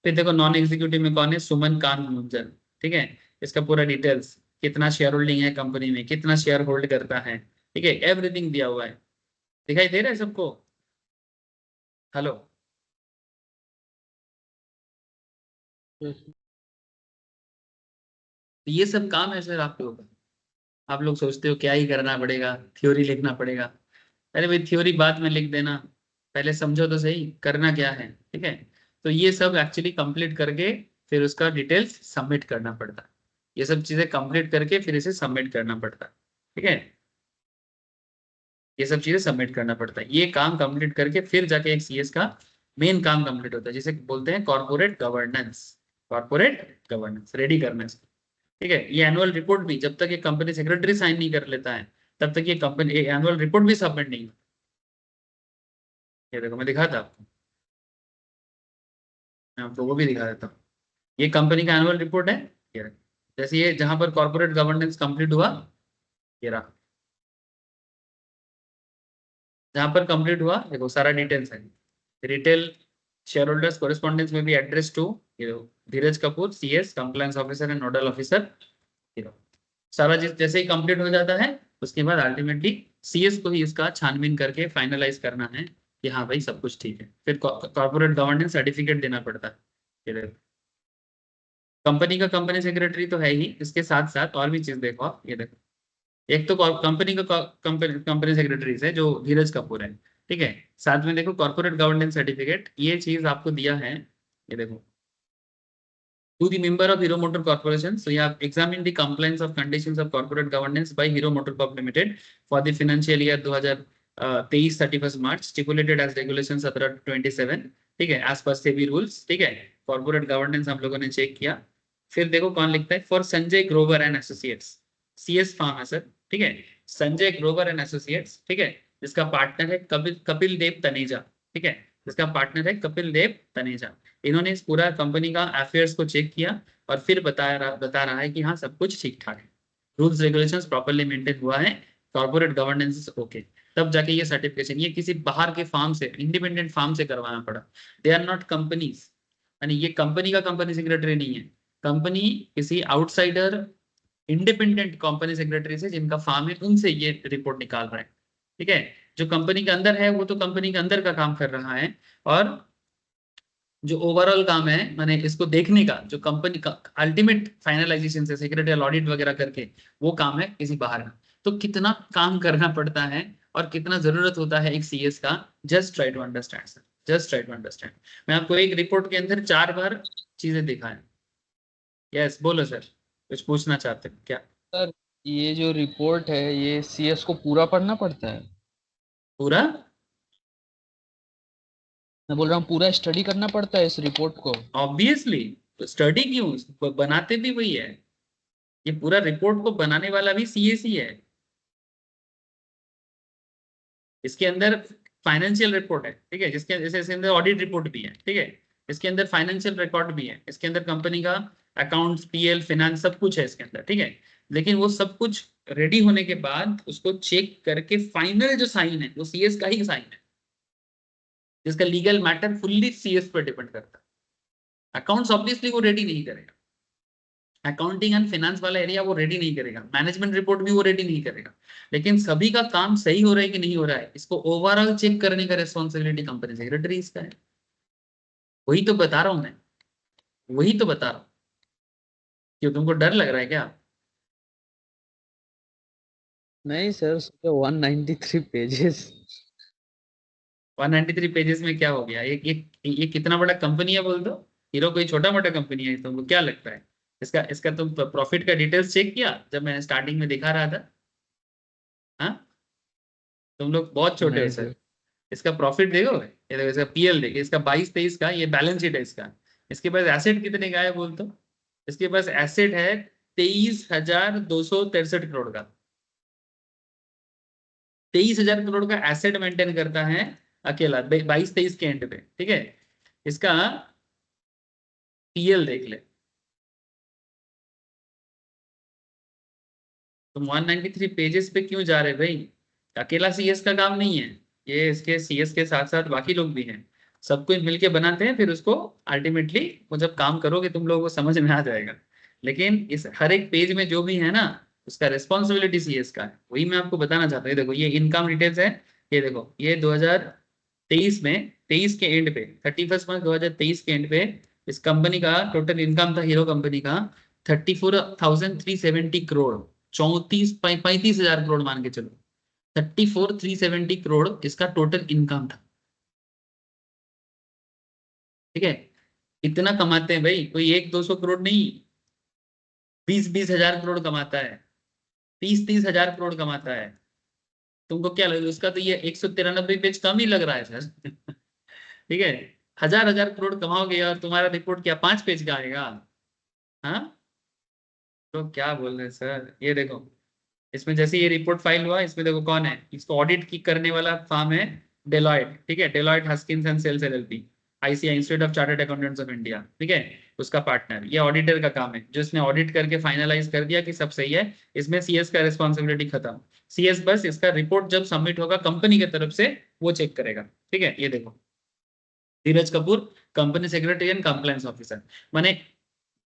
B: फिर देखो नॉन एग्जीक्यूटिव में कौन है, सुमन कांत मुंजल, ठीक है। इसका पूरा डिटेल्स, कितना शेयर होल्डिंग है कंपनी में, कितना शेयर होल्ड करता है, ठीक है, एवरीथिंग दिया हुआ है। दिखाई दे रहा है सबको? हेलो?
A: yes,
B: तो ये सब काम है सर आप लोगों का। आप लोग सोचते हो क्या ही करना पड़ेगा, थ्योरी लिखना पड़ेगा। अरे भाई थ्योरी बाद में लिख देना, पहले समझो तो सही करना क्या है, ठीक है। तो ये सब एक्चुअली कंप्लीट करके फिर उसका डिटेल्स सबमिट करना पड़ता है। ये सब चीजें कंप्लीट करके फिर इसे सबमिट करना पड़ता है, ठीक है। ये सब चीजें सबमिट करना पड़ता है, ये काम कंप्लीट करके फिर जाके एक सीएस का मेन काम कंप्लीट होता है जिसे बोलते हैं corporate governance. Corporate governance ready करना है, ठीक है। ये एनुअल रिपोर्ट भी जब तक ये कंपनी सेक्रेटरी साइन नहीं कर लेता है तब तक ये कंपनी एनुअल रिपोर्ट भी सबमिट नहीं होता। ये देखो मैं दिखाता आपको, मैं आपको वो भी दिखा देता हूँ। ये कंपनी का एनुअल रिपोर्ट है, ये रहा। जैसे ये जहां पर कॉर्पोरेट गवर्नेंस कंप्लीट हुआ, ये रहा, जहां पर कंप्लीट हुआ देखो सारा डिटेल्स है। रिटेल शेयर होल्डर्स कोरेस्पॉन्डेंस में भी address to Dheeraj Kapoor CS compliance officer and nodal officer. सारा चीज जैसे ही कंप्लीट हो जाता है उसके बाद अल्टीमेटली सीएस को ही इसका छानबीन करके फाइनलाइज करना है कि हाँ भाई सब कुछ ठीक है। फिर कॉर्पोरेट गवर्नेंस सर्टिफिकेट देना पड़ता है। कंपनी का कंपनी सेक्रेटरी तो है ही, इसके साथ साथ और भी चीज देखो आप, ये देखो एक तो कंपनी का कंपनी सेक्रेटरी है जो धीरज कपूर है, ठीक है। साथ में देखो कॉर्पोरेट गवर्नेंस सर्टिफिकेट, ये चीज आपको दिया है, ये देखो to the member of Hero Motor Corporation. So you have examined the compliance of conditions of corporate governance by Hero Motor Corp Limited for the financial year 2023 31st March stipulated as regulations 1727, ठीक है, as per SEBI rules, ठीक है। Corporate governance हम लोगों ने check किया। फिर देखो कौन लिखता है, for Sanjay Grover and associates, CS firm है सर, ठीक है, संजय ग्रोवर एंड एसोसिएट्स, ठीक है, जिसका पार्टनर है कपिल देव तनेजा, ठीक है, जिसका पार्टनर है कपिल देव तनेजा। इन्होंने इस पूरा कंपनी का अफेयर्स को चेक किया और फिर बता रहा है कि हाँ सब कुछ ठीक ठाक है, रूल्स रेगुलेशंस प्रॉपर्ली मेंटेन हुआ है, कॉर्पोरेट गवर्नेंस ओके, तब जाके ये सर्टिफिकेशन, ये किसी बाहर के फार्म से, इंडिपेंडेंट फार्म से करवाना पड़ा। दे आर नॉट कंपनीज, यानी ये कंपनी का कंपनी सेक्रेटरी नहीं है, कंपनी किसी आउटसाइडर इंडिपेंडेंट कंपनी सेक्रेटरी से जिनका फार्म है उनसे ये रिपोर्ट निकाल रहा है, ठीक है। जो कंपनी के अंदर है वो तो कंपनी के अंदर का काम कर रहा है, और जो ओवरऑल काम है माने इसको देखने का, जो कंपनी का अल्टीमेट फाइनलाइजेशन से सेक्रेटरियल ऑडिट वगैरह करके वो काम है किसी बाहर का। तो कितना काम करना पड़ता है और कितना जरूरत होता है एक सीएस का, just try to understand sir, just try to understand. मैं आपको एक रिपोर्ट के अंदर 4 बार चीजें दिखाएं। यस बोलो सर, कुछ पूछना चाहते हैं क्या?
A: सर ये जो रिपोर्ट है ये सीएस को पूरा पढ़ना पड़ता है?
B: पूरा?
A: मैं बोल रहा हूँ पूरा स्टडी करना पड़ता है इस रिपोर्ट को?
B: ऑब्वियसली, तो स्टडी क्यों, बनाते भी वही है, ये पूरा रिपोर्ट को बनाने वाला भी सीएस ही है। इसके अंदर फाइनेंशियल रिपोर्ट है, ठीक है, जिसके जैसे इसके अंदर ऑडिट रिपोर्ट भी है, ठीक है, इसके अंदर फाइनेंशियल रिकॉर्ड भी है, इसके अंदर कंपनी का अकाउंट्स पीएल फाइनेंस सब कुछ है इसके अंदर, ठीक है। लेकिन वो सब कुछ रेडी होने के बाद उसको चेक करके फाइनल जो साइन है वो सीएस का ही साइन है, जिसका लीगल मैटर फुल्ली सीएस पर डिपेंड करता है। अकाउंट्स ऑब्वियसली वो रेडी नहीं करेगा, अकाउंटिंग एंड फाइनेंस वाला एरिया वो रेडी नहीं करेगा, मैनेजमेंट रिपोर्ट भी वो रेडी नहीं करेगा, लेकिन सभी का काम सही हो रहा है कि नहीं हो रहा है इसको ओवरऑल चेक करने का रिस्पॉन्सिबिलिटी कंपनी सेक्रेटरी इसका है। वही तो बता रहा हूं मैं, वही तो बता रहा हूँ। क्यों तुमको डर लग रहा है क्या?
A: नहीं सर, उसके 193 पेजेस।
B: 193 पेजेस में क्या हो गया? ये कितना बड़ा कंपनी है बोल दो? हीरो कोई छोटा मोटा कंपनी है? तुमको क्या लगता है? इसका इसका तुम प्रॉफिट का डिटेल्स चेक किया जब मैं स्टार्टिंग में दिखा रहा था? हाँ, तुम लोग बहुत छोटे हो
A: नहीं
B: सर।
A: सर।
B: इसका प्रॉफिट देखो, ये देखो इसका पीएल देखो, इसका 22-23 का ये बैलेंस शीट है इसका। इसके पास एसेट कितने का है बोल तो? इसके पास एसेट है 23,263 करोड़ का। 23,000 करोड़ का एसेट मेंटेन करता है अकेला 22-23 के एंड पे, ठीक है। इसका पीएल देख ले। तुम 193 पेजेस पे क्यों जा रहे भाई? अकेला सीएस का काम नहीं है ये, इसके सीएस के साथ साथ बाकी लोग भी हैं, सब कुछ मिलके बनाते हैं, फिर उसको अल्टीमेटली वो जब काम करोगे तुम लोगों को समझ में आ जाएगा। लेकिन इस हर एक पेज में जो भी है ना, उसका रिस्पॉन्सिबिलिटी सीएस का है, वही मैं आपको बताना चाहता हूँ। ये देखो, ये इनकम डिटेल्स है, ये देखो ये 2023 में, 23 के एंड पे, 31 मार्च 2023 के एंड पे इस कंपनी का टोटल इनकम था हीरो कंपनी का 34,370 करोड़। 35,000 करोड़ मान के चलो, 34,370 करोड़ इसका टोटल इनकम था, ठीक है। इतना कमाते हैं भाई, कोई 100-200 करोड़ नहीं, 20-20 हजार करोड़ कमाता है, 30-30 हजार करोड़ कमाता है। तुमको क्या लगे उसका तो ये 193 पेज कम ही लग रहा है सर। ठीक है, 1000-1000 करोड़ कमाओगे और तुम्हारा रिपोर्ट क्या 5 पेज का आएगा? हाँ, तो क्या बोल रहे हैं सर? ये देखो, इसमें जैसे ये रिपोर्ट फाइल हुआ, इसमें देखो कौन है, इसको ऑडिट की करने वाला फार्म है डेलॉयट, ठीक है। Deloitte Haskins and Sells LLP, ICI Institute of Chartered Accountants of India, ठीक है। उसका पार्टनर, ये ऑडिटर का काम है, जो इसने ऑडिट करके फाइनलाइज कर दिया कि सब सही है। इसमें सीएस का रिस्पॉन्सिबिलिटी खत्म। सीएस बस इसका रिपोर्ट जब सबमिट होगा कंपनी की तरफ से वो चेक करेगा, ठीक है। ये देखो, Dheeraj Kapoor, company secretary and compliance officer, माने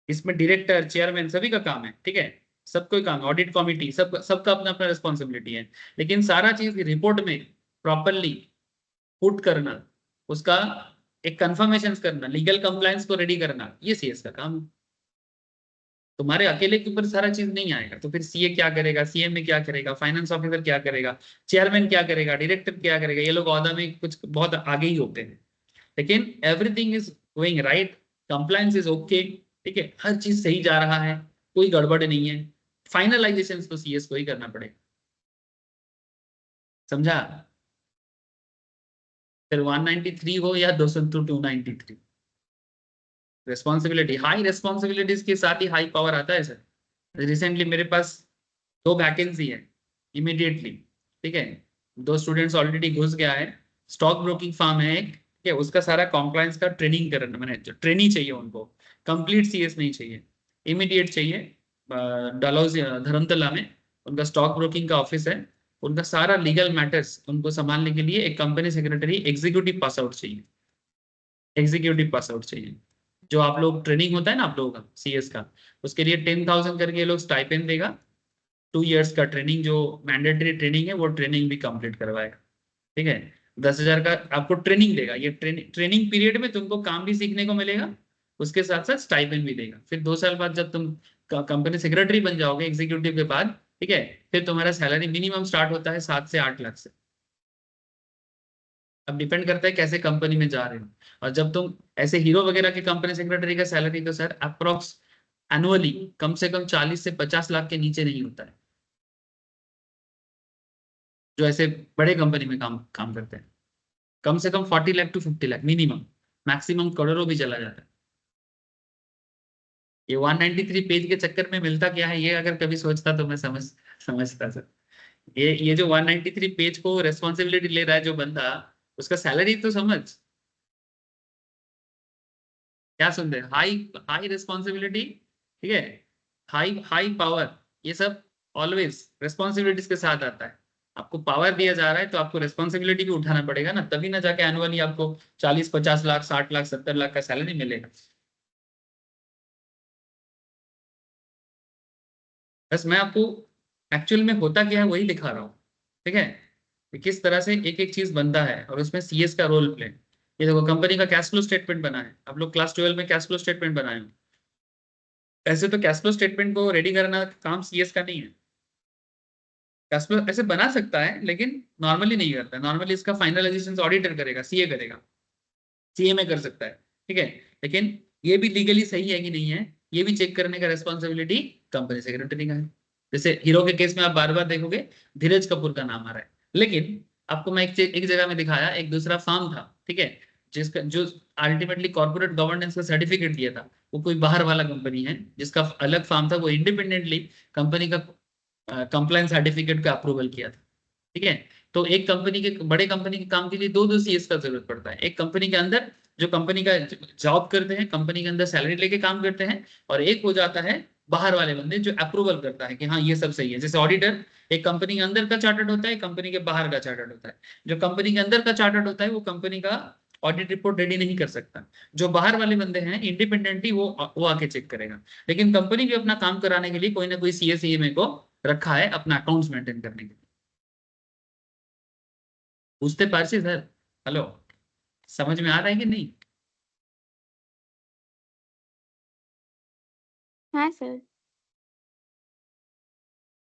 B: इसमें डायरेक्टर, चेयरमैन सभी का काम है, ठीक है। सबको ही काम, ऑडिट कमिटी, सबका अपना अपना रिस्पॉन्सिबिलिटी है। लेकिन सारा चीज रिपोर्ट में प्रॉपरली पुट करना, उसका एक कंफर्मेशन करना, लीगल कंप्लायंस को रेडी करना, ये सीएस का काम है। तुम्हारे अकेले के ऊपर सारा चीज नहीं आएगा, तो फिर सीए क्या करेगा, सीएमए क्या करेगा, फाइनेंस ऑफिसर क्या करेगा, चेयरमैन क्या करेगा, डायरेक्टर क्या करेगा, ये लोग ओहदा में कुछ बहुत आगे ही होते हैं। लेकिन everything is going right, compliance is okay, ठीक है, हर चीज सही जा रहा है, कोई गड़बड़ नहीं है। फाइनलाइजेशन तो सीएस को ही करना पड़ेगा, समझा? फिर 193 हो या 293, रिस्पॉन्सिबिलिटी, हाई रिस्पॉन्सिबिलिटीज के साथ ही हाई पावर आता है सर। रिसेंटली मेरे पास 2 वैकेंसी है इमीडिएटली, ठीक है। 2 स्टूडेंट्स ऑलरेडी घुस गया है, स्टॉक ब्रोकिंग फार्म है एक, ठीक है। उसका सारा कॉम्प्लायंस का ट्रेनिंग करना, मैंने जो ट्रेनिंग चाहिए उनको, कंप्लीट सीएस नहीं चाहिए, इमीडिएट चाहिए। डलहौजी धर्मतला में उनका स्टॉक ब्रोकिंग का ऑफिस है, उनका सारा लीगल मैटर्स उनको संभालने के लिए एक company secretary executive pass out चाहिए, एग्जीक्यूटिव पास आउट चाहिए। जो आप लोग ट्रेनिंग होता है ना आप लोगों का सीएस का, उसके लिए 10,000 करके ये लोग स्टाइपेंड देगा। 2 इयर्स का ट्रेनिंग, जो मैंडेटरी ट्रेनिंग है वो ट्रेनिंग भी कंप्लीट करवाएगा, ठीक है। 10,000 का आपको ट्रेनिंग देगा, ये ट्रेनिंग पीरियड में तुमको काम भी सीखने को मिलेगा, उसके साथ साथ स्टाइपेंड भी देगा। फिर 2 साल बाद जब तुम कंपनी सेक्रेटरी बन जाओगे एग्जीक्यूटिव के बाद, ठीक है, फिर तुम्हारा सैलरी मिनिमम स्टार्ट होता है 7 से 8 लाख से। अब डिपेंड करता है कैसे कंपनी में जा रहे हो। और जब तुम ऐसे हीरो वगैरह के कंपनी सेक्रेटरी का सैलरी तो सर अप्रोक्स एनुअली कम से कम 40 से 50 लाख के नीचे नहीं होता है, जो ऐसे बड़े कंपनी में काम काम करते हैं। कम से कम 40 lakh to 50 lakh minimum, maximum करोड़ों भी चला जाता है। ये 193 पेज के चक्कर में मिलता क्या है, ये अगर कभी सोचता तो मैं समझता सर। ये जो 193 पेज को रेस्पॉन्सिबिलिटी ले रहा है जो बंदा, उसका सैलरी तो समझ, क्या सुन रहे, हाई हाई रिस्पॉन्सिबिलिटी, ठीक है, हाई हाई पावर, ये सब ऑलवेज रिस्पॉन्सिबिलिटीज के साथ आता है। आपको पावर दिया जा रहा है तो आपको रेस्पॉन्सिबिलिटी भी उठाना पड़ेगा ना, तभी ना जाके एनुअली आपको 40-50 लाख 60 लाख 70 लाख का सैलरी मिलेगा। बस मैं आपको एक्चुअल में होता क्या है वही दिखा रहा हूँ, ठीक है, कि किस तरह से एक एक चीज बनता है और उसमें सीएस का रोल प्ले। ये देखो कंपनी का कैश फ्लो स्टेटमेंट बना है, आप लोग क्लास 12 में कैश फ्लो स्टेटमेंट बनाए हो। ऐसे तो कैश फ्लो स्टेटमेंट को रेडी करना काम सीएस का नहीं है। कैश फ्लो ऐसे बना सकता है लेकिन नॉर्मली नहीं करता, नॉर्मली इसका फाइनलाइजेशन ऑडिटर करेगा, सीए करेगा, सीए में कर सकता है, ठीक है। लेकिन ये भी लीगली सही है कि नहीं है, ये भी चेक करने का रेस्पॉन्सिबिलिटी कंपनी सेक्रेटरी का है। जैसे हीरो के केस में आप बार बार देखोगे धीरज कपूर का नाम आ रहा है, लेकिन आपको मैं एक जगह में दिखाया, एक दूसरा फार्म था, ठीक है, जिसका जो अल्टीमेटली कॉर्पोरेट गवर्नेंस का सर्टिफिकेट दिया था वो कोई बाहर वाला कंपनी है, जिसका अलग फार्म था, वो इंडिपेंडेंटली कंपनी का कंप्लायंस सर्टिफिकेट का अप्रूवल किया था, ठीक है। तो एक कंपनी के बड़े कंपनी के काम के लिए दो सीएस का जरूरत पड़ता है। एक कंपनी के अंदर जो कंपनी का जॉब करते हैं, कंपनी के अंदर सैलरी लेके काम करते हैं, और एक हो जाता है बाहर वाले बंदे जो अप्रूवल करता है कि हाँ ये सब सही है। जैसे ऑडिटर एक कंपनी के अंदर का चार्टर्ड होता है, कंपनी के बाहर का चार्टर्ड होता है। जो कंपनी के अंदर का चार्टर्ड होता है वो कंपनी का ऑडिट रिपोर्ट रेडी नहीं कर सकता, जो बाहर वाले बंदे हैं इंडिपेंडेंटली वो आके चेक करेगा। लेकिन कंपनी भी अपना काम कराने के लिए कोई ना कोई सीएसईएमए को रखा है अपना अकाउंट्स मेंटेन करने के लिए। पूछते पारसी सर, हेलो, समझ में आ रहा है कि नहीं?
C: हाँ सर।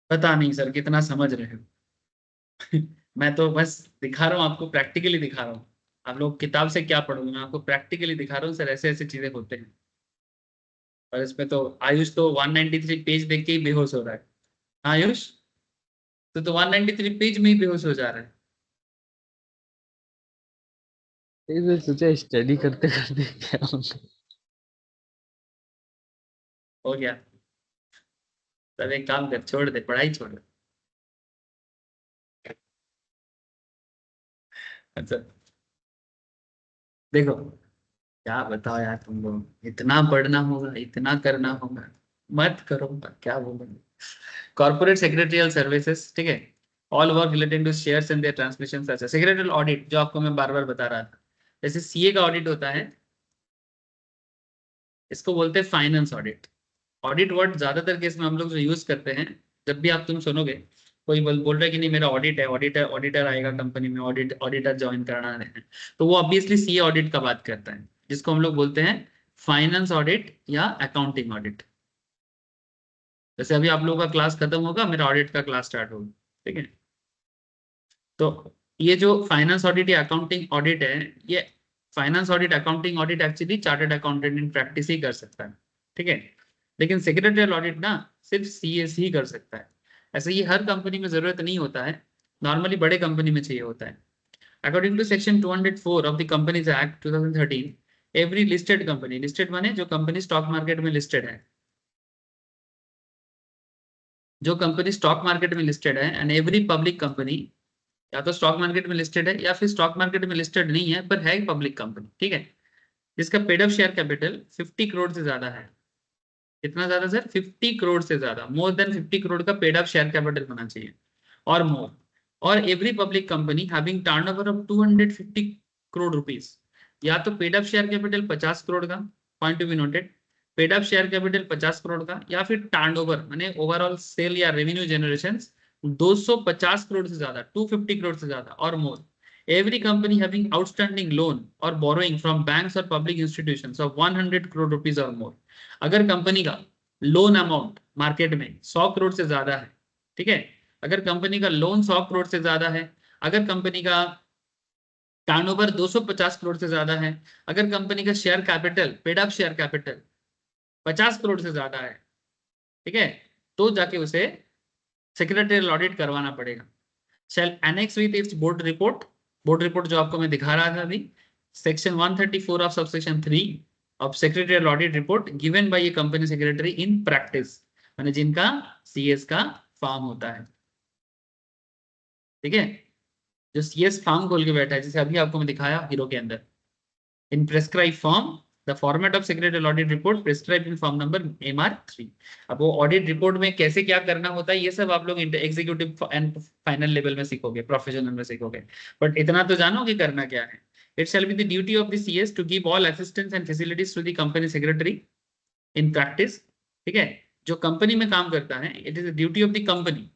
B: पता नहीं सर कितना समझ रहे हो। मैं तो बस दिखा रहा हूँ आपको, प्रैक्टिकली दिखा रहा हूँ। आप लोग किताब से क्या पढ़ोगे, मैं आपको प्रैक्टिकली दिखा रहा हूँ सर, ऐसे ऐसे चीजें होते हैं। और इसमें तो आयुष तो 193 पेज देख के ही बेहोश हो रहा है। हाँ आयुष, तो 193 पेज में ही बेहोश हो जा रहा है।
A: ये सोचा स्टडी करते करते क्या होगा।
B: हो गया, तब एक काम कर, छोड़ दे पढ़ाई, छोड़ दे। अच्छा देखो, क्या बताओ यार, तुम लोग इतना पढ़ना होगा, इतना करना होगा, मत करो, क्या बोलोगे। कॉर्पोरेट सेक्रेटरियल सर्विसेज, ठीक है, all work related to shares and their transmission. अच्छा सेक्रेटरियल ऑडिट जो आपको मैं बार बार बता रहा था, जैसे सीए का ऑडिट होता है, इसको बोलते हैं फाइनेंस ऑडिट। ऑडिट वर्ड ज्यादातर केस में हम लोग जो यूज करते हैं, जब भी आप तुम सुनोगे कोई बोल रहा है कि नहीं मेरा ऑडिट है, ऑडिटर ऑडिटर आएगा कंपनी में, ऑडिटर ज्वाइन करना है, तो वो ऑब्वियसली सीए ऑडिट का बात करता है, जिसको हम लोग बोलते हैं फाइनेंस ऑडिट या अकाउंटिंग ऑडिट। जैसे अभी आप लोगों का क्लास खत्म होगा, मेरा ऑडिट का क्लास स्टार्ट होगा, ठीक है। तो ये जो फाइनेंस ऑडिट या अकाउंटिंग ऑडिट है, ये finance audit accounting audit actually chartered accountant in practice ही कर सकता है, ठीक है। लेकिन सेक्रेटरियल ऑडिट ना सिर्फ सीएस ही कर सकता है। ऐसे ये हर कंपनी में जरूरत नहीं होता है, नॉर्मली बड़े कंपनी में चाहिए होता है। According to section 204 of the companies act 2013, every listed company, listed माने जो कंपनी स्टॉक मार्केट में लिस्टेड है, जो कंपनी स्टॉक मार्केट में लिस्टेड है, एंड एवरी पब्लिक कंपनी या तो स्टॉक मार्केट में लिस्टेड है या फिर स्टॉक मार्केट में लिस्टेड नहीं है पर है पब्लिक कंपनी, ठीक है, जिसका paid up share capital 50 crore से ज्यादा है। कितना ज्यादा सर? 50 करोड़ से ज्यादा, मोर देन 50 करोड़ का पेड अप शेयर कैपिटल होना चाहिए और मोर। और every public company having turnover of 250 crore rupees, या तो paid up share capital 50 crore का, point to be noted, paid up share capital 50 crore का, या फिर टर्नओवर माने ओवरऑल सेल या रेवेन्यू जनरेशन 250 करोड़ से ज्यादा, 250 करोड़ से ज्यादा or more. Every company having outstanding loan or borrowing from banks or public institutions of 100 crore rupees or मोर। अगर कंपनी का लोन अमाउंट मार्केट में 100 करोड़ से ज्यादा है, ठीक है, अगर कंपनी का लोन 100 करोड़ से ज्यादा है, अगर कंपनी का टर्नओवर 250 करोड़ से ज्यादा है, अगर कंपनी का share capital, paid up share capital 50 crore से ज्यादा है, ठीक है, तो जाके उसे सेक्रेटरियल ऑडिट करवाना पड़ेगा। Shall annex with its board report, board report जो आपको मैं दिखा रहा था अभी, section 134 of subsection 3 of secretarial audit report given by a company secretary in practice, माने जिनका सीएस का फॉर्म होता है, ठीक है, जो सीएस फॉर्म खोल के बैठा है, जैसे अभी आपको मैं दिखाया हीरो के अंदर, इन prescribe form the the format of secretarial audit report prescribed in form number MR3। अब वो ऑडिट रिपोर्ट में कैसे क्या करना होता है ये सब आप लोग एग्जीक्यूटिव एंड फाइनल लेवल में सीखोगे, प्रोफेशनल में सीखोगे, बट इतना तो जानो कि करना क्या है। It shall be the duty of the CS to give all assistance and facilities to the company secretary in practice। ठीक है, जो कंपनी में काम करता है, it is duty of the company.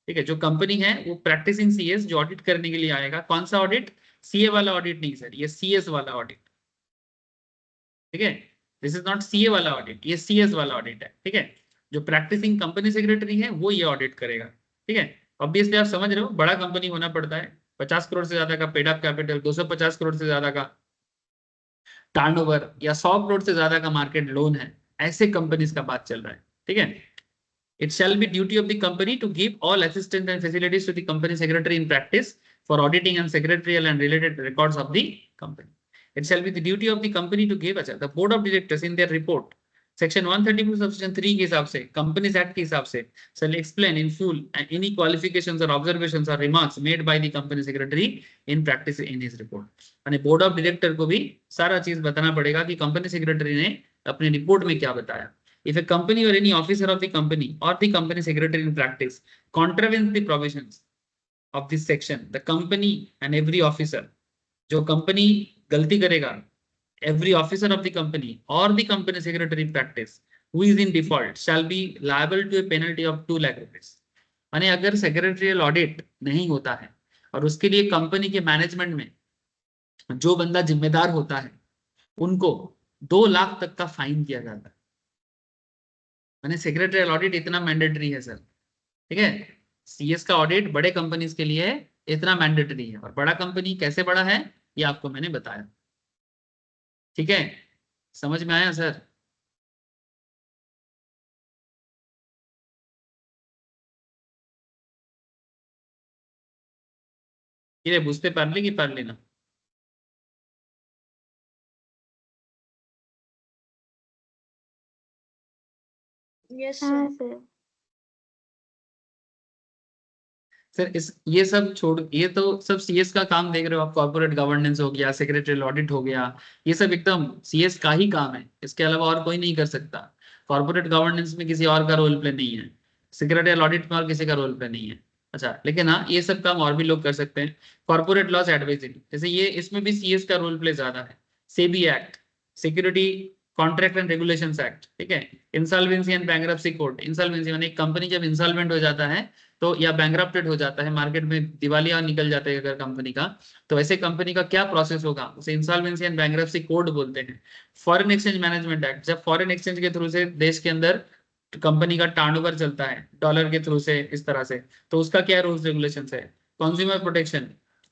B: ठीक है, जो कंपनी है वो प्रैक्टिसिंग सीएस जो ऑडिट करने के लिए आएगा, कौन सा ऑडिट, सीए वाला ऑडिट नहीं सर, ये सीएस वाला ऑडिट। ठीक है, दिस इज नॉट सीए वाला ऑडिट, ये सीएस वाला ऑडिट है। ठीक है, जो प्रैक्टिसिंग कंपनी सेक्रेटरी है वो ये ऑडिट करेगा। ठीक है, ऑब्वियसली आप समझ रहे हो, बड़ा कंपनी होना पड़ता है, 50 करोड़ से ज्यादा का पेड अप कैपिटल, 250 करोड़ से ज्यादा का टर्नओवर या 100 करोड़ से ज्यादा का मार्केट लोन है, ऐसे कंपनीज का बात चल रहा है। ठीक है, it shall be duty of the company to give all assistance and facilities to the company secretary in practice for auditing and secretarial and related records of the company। It shall be the duty of the company to give, अच्छा, the board of directors in their report section 134 subsection 3 के हिसाब से, companies act के हिसाब से, shall explain in full any qualifications or observations or remarks made by the company secretary in practice in his report। यानी board of director को भी सारा चीज बताना पड़ेगा कि कंपनी सेक्रेटरी ने अपनी रिपोर्ट में क्या बताया। If a company or any officer of the company or the company secretary in practice contravenes the provisions of this section, the company and every officer, जो कंपनी गलती करेगा, every officer of the company or the company secretary in practice who is in default shall be liable to a penalty of 2 lakh rupees. यानी अगर secretarial audit नहीं होता है और उसके लिए कंपनी के मैनेजमेंट में जो बंदा जिम्मेदार होता है उनको 2 लाख तक का फाइन किया जाता है। यानी सेक्रेटरियल ऑडिट इतना मैंडेटरी है सर। ठीक है, सीएस का ऑडिट बड़े कंपनीज के लिए इतना मैंडेटरी है, और बड़ा कंपनी कैसे बड़ा है ये आपको मैंने बताया। ठीक है, समझ में आया सर? ये बुझते पारली की पारली ना?
C: Yes, sir.
B: सर इस ये सब छोड़, ये तो सब सीएस का काम देख रहे हो आप, कॉर्पोरेट गवर्नेंस हो गया, सेक्रेटरियल ऑडिट हो गया, ये सब एकदम सीएस का ही काम है, इसके अलावा और कोई नहीं कर सकता। कॉर्पोरेट गवर्नेंस में किसी और का रोल प्ले नहीं है, सेक्रेटरियल ऑडिट में और किसी का रोल प्ले नहीं है। अच्छा, लेकिन हाँ ये सब काम और भी लोग कर सकते हैं। कॉर्पोरेट लॉस एडवाइजरी, जैसे ये, इसमें भी सीएस का रोल प्ले ज्यादा है। SEBI act, security contract and regulations act, ठीक है, insolvency and bankruptcy code. Insolvency माने एक कंपनी जब इंसॉल्वेंट हो जाता है तो, या बैंकरप्टेड हो जाता है, मार्केट में दिवालिया निकल जाता है अगर कंपनी का, तो ऐसे कंपनी का क्या प्रोसेस होगा, उसे इंसॉल्वेंसी एंड बैंकरप्सी कोड बोलते हैं। फॉरेन एक्सचेंज मैनेजमेंट एक्ट, जब फॉरेन एक्सचेंज के थ्रू से देश के अंदर कंपनी का टर्नओवर चलता है डॉलर के थ्रू से, इस तरह से, तो उसका क्या रूल्स रेगुलेशंस है। कंज्यूमर प्रोटेक्शन,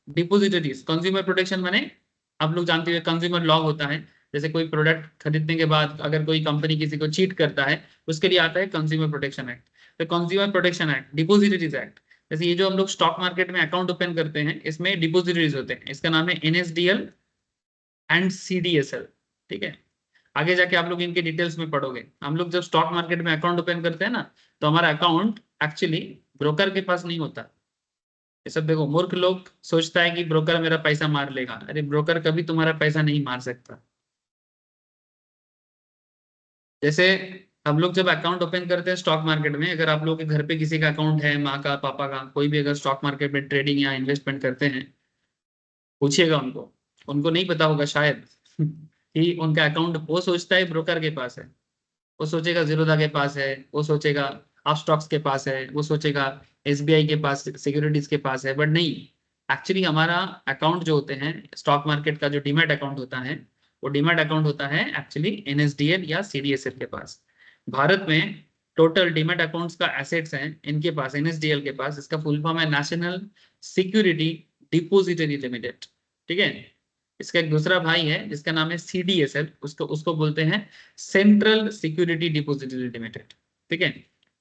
B: डिपोजिटरीज, कंज्यूमर प्रोटेक्शन माने आप लोग जानते हैं कंज्यूमर लॉ होता है, जैसे कोई प्रोडक्ट खरीदने के बाद अगर कोई कंपनी किसी को चीट करता है उसके लिए आता है कंज्यूमर प्रोटेक्शन एक्ट। तो कंज्यूमर प्रोटेक्शन एक्ट, डिपोजिटरीज एक्ट, जैसे ये जो हम लोग स्टॉक मार्केट में अकाउंट ओपन करते हैं इसमें डिपोजिटरीज होते हैं, इसका नाम है एनएसडीएल एंड सीडीएसएल। ठीक है, आगे जाके आप लोग इनके डिटेल्स में पढ़ोगे। हम लोग जब स्टॉक मार्केट में अकाउंट ओपन करते हैं ना, तो हमारा अकाउंट एक्चुअली ब्रोकर के पास नहीं होता। ये सब देखो, मूर्ख लोग सोचता है कि ब्रोकर मेरा पैसा मार लेगा, अरे ब्रोकर कभी तुम्हारा पैसा नहीं मार सकता। जैसे हम लोग जब अकाउंट ओपन करते हैं स्टॉक मार्केट में, अगर आप लोग के घर पे किसी का अकाउंट है, माँ का, पापा का, कोई भी अगर स्टॉक मार्केट में ट्रेडिंग या इन्वेस्टमेंट करते हैं, पूछिएगा उनको, उनको नहीं पता होगा शायद कि उनका अकाउंट, वो सोचता है ब्रोकर के पास है, वो सोचेगा जीरोधा के पास है, वो सोचेगा आप स्टॉक्स के पास है, वो सोचेगा एसबीआई के पास, सिक्योरिटीज के पास है, बट नहीं, एक्चुअली हमारा अकाउंट जो होते हैं स्टॉक मार्केट का, जो डीमैट अकाउंट होता है, वो डीमैट अकाउंट होता है एक्चुअली एनएसडीएल या सीडीएसएल के पास। भारत में टोटल डीमैट अकाउंट्स का एसेट्स हैं इनके पास, एनएसडीएल के पास, इसका फुल फॉर्म है नेशनल सिक्योरिटी डिपोजिटरी लिमिटेड। ठीक है, इसका एक दूसरा भाई है जिसका नाम है सीडीएसएल, उसको उसको बोलते हैं सेंट्रल सिक्योरिटी डिपोजिटरी लिमिटेड। ठीक है,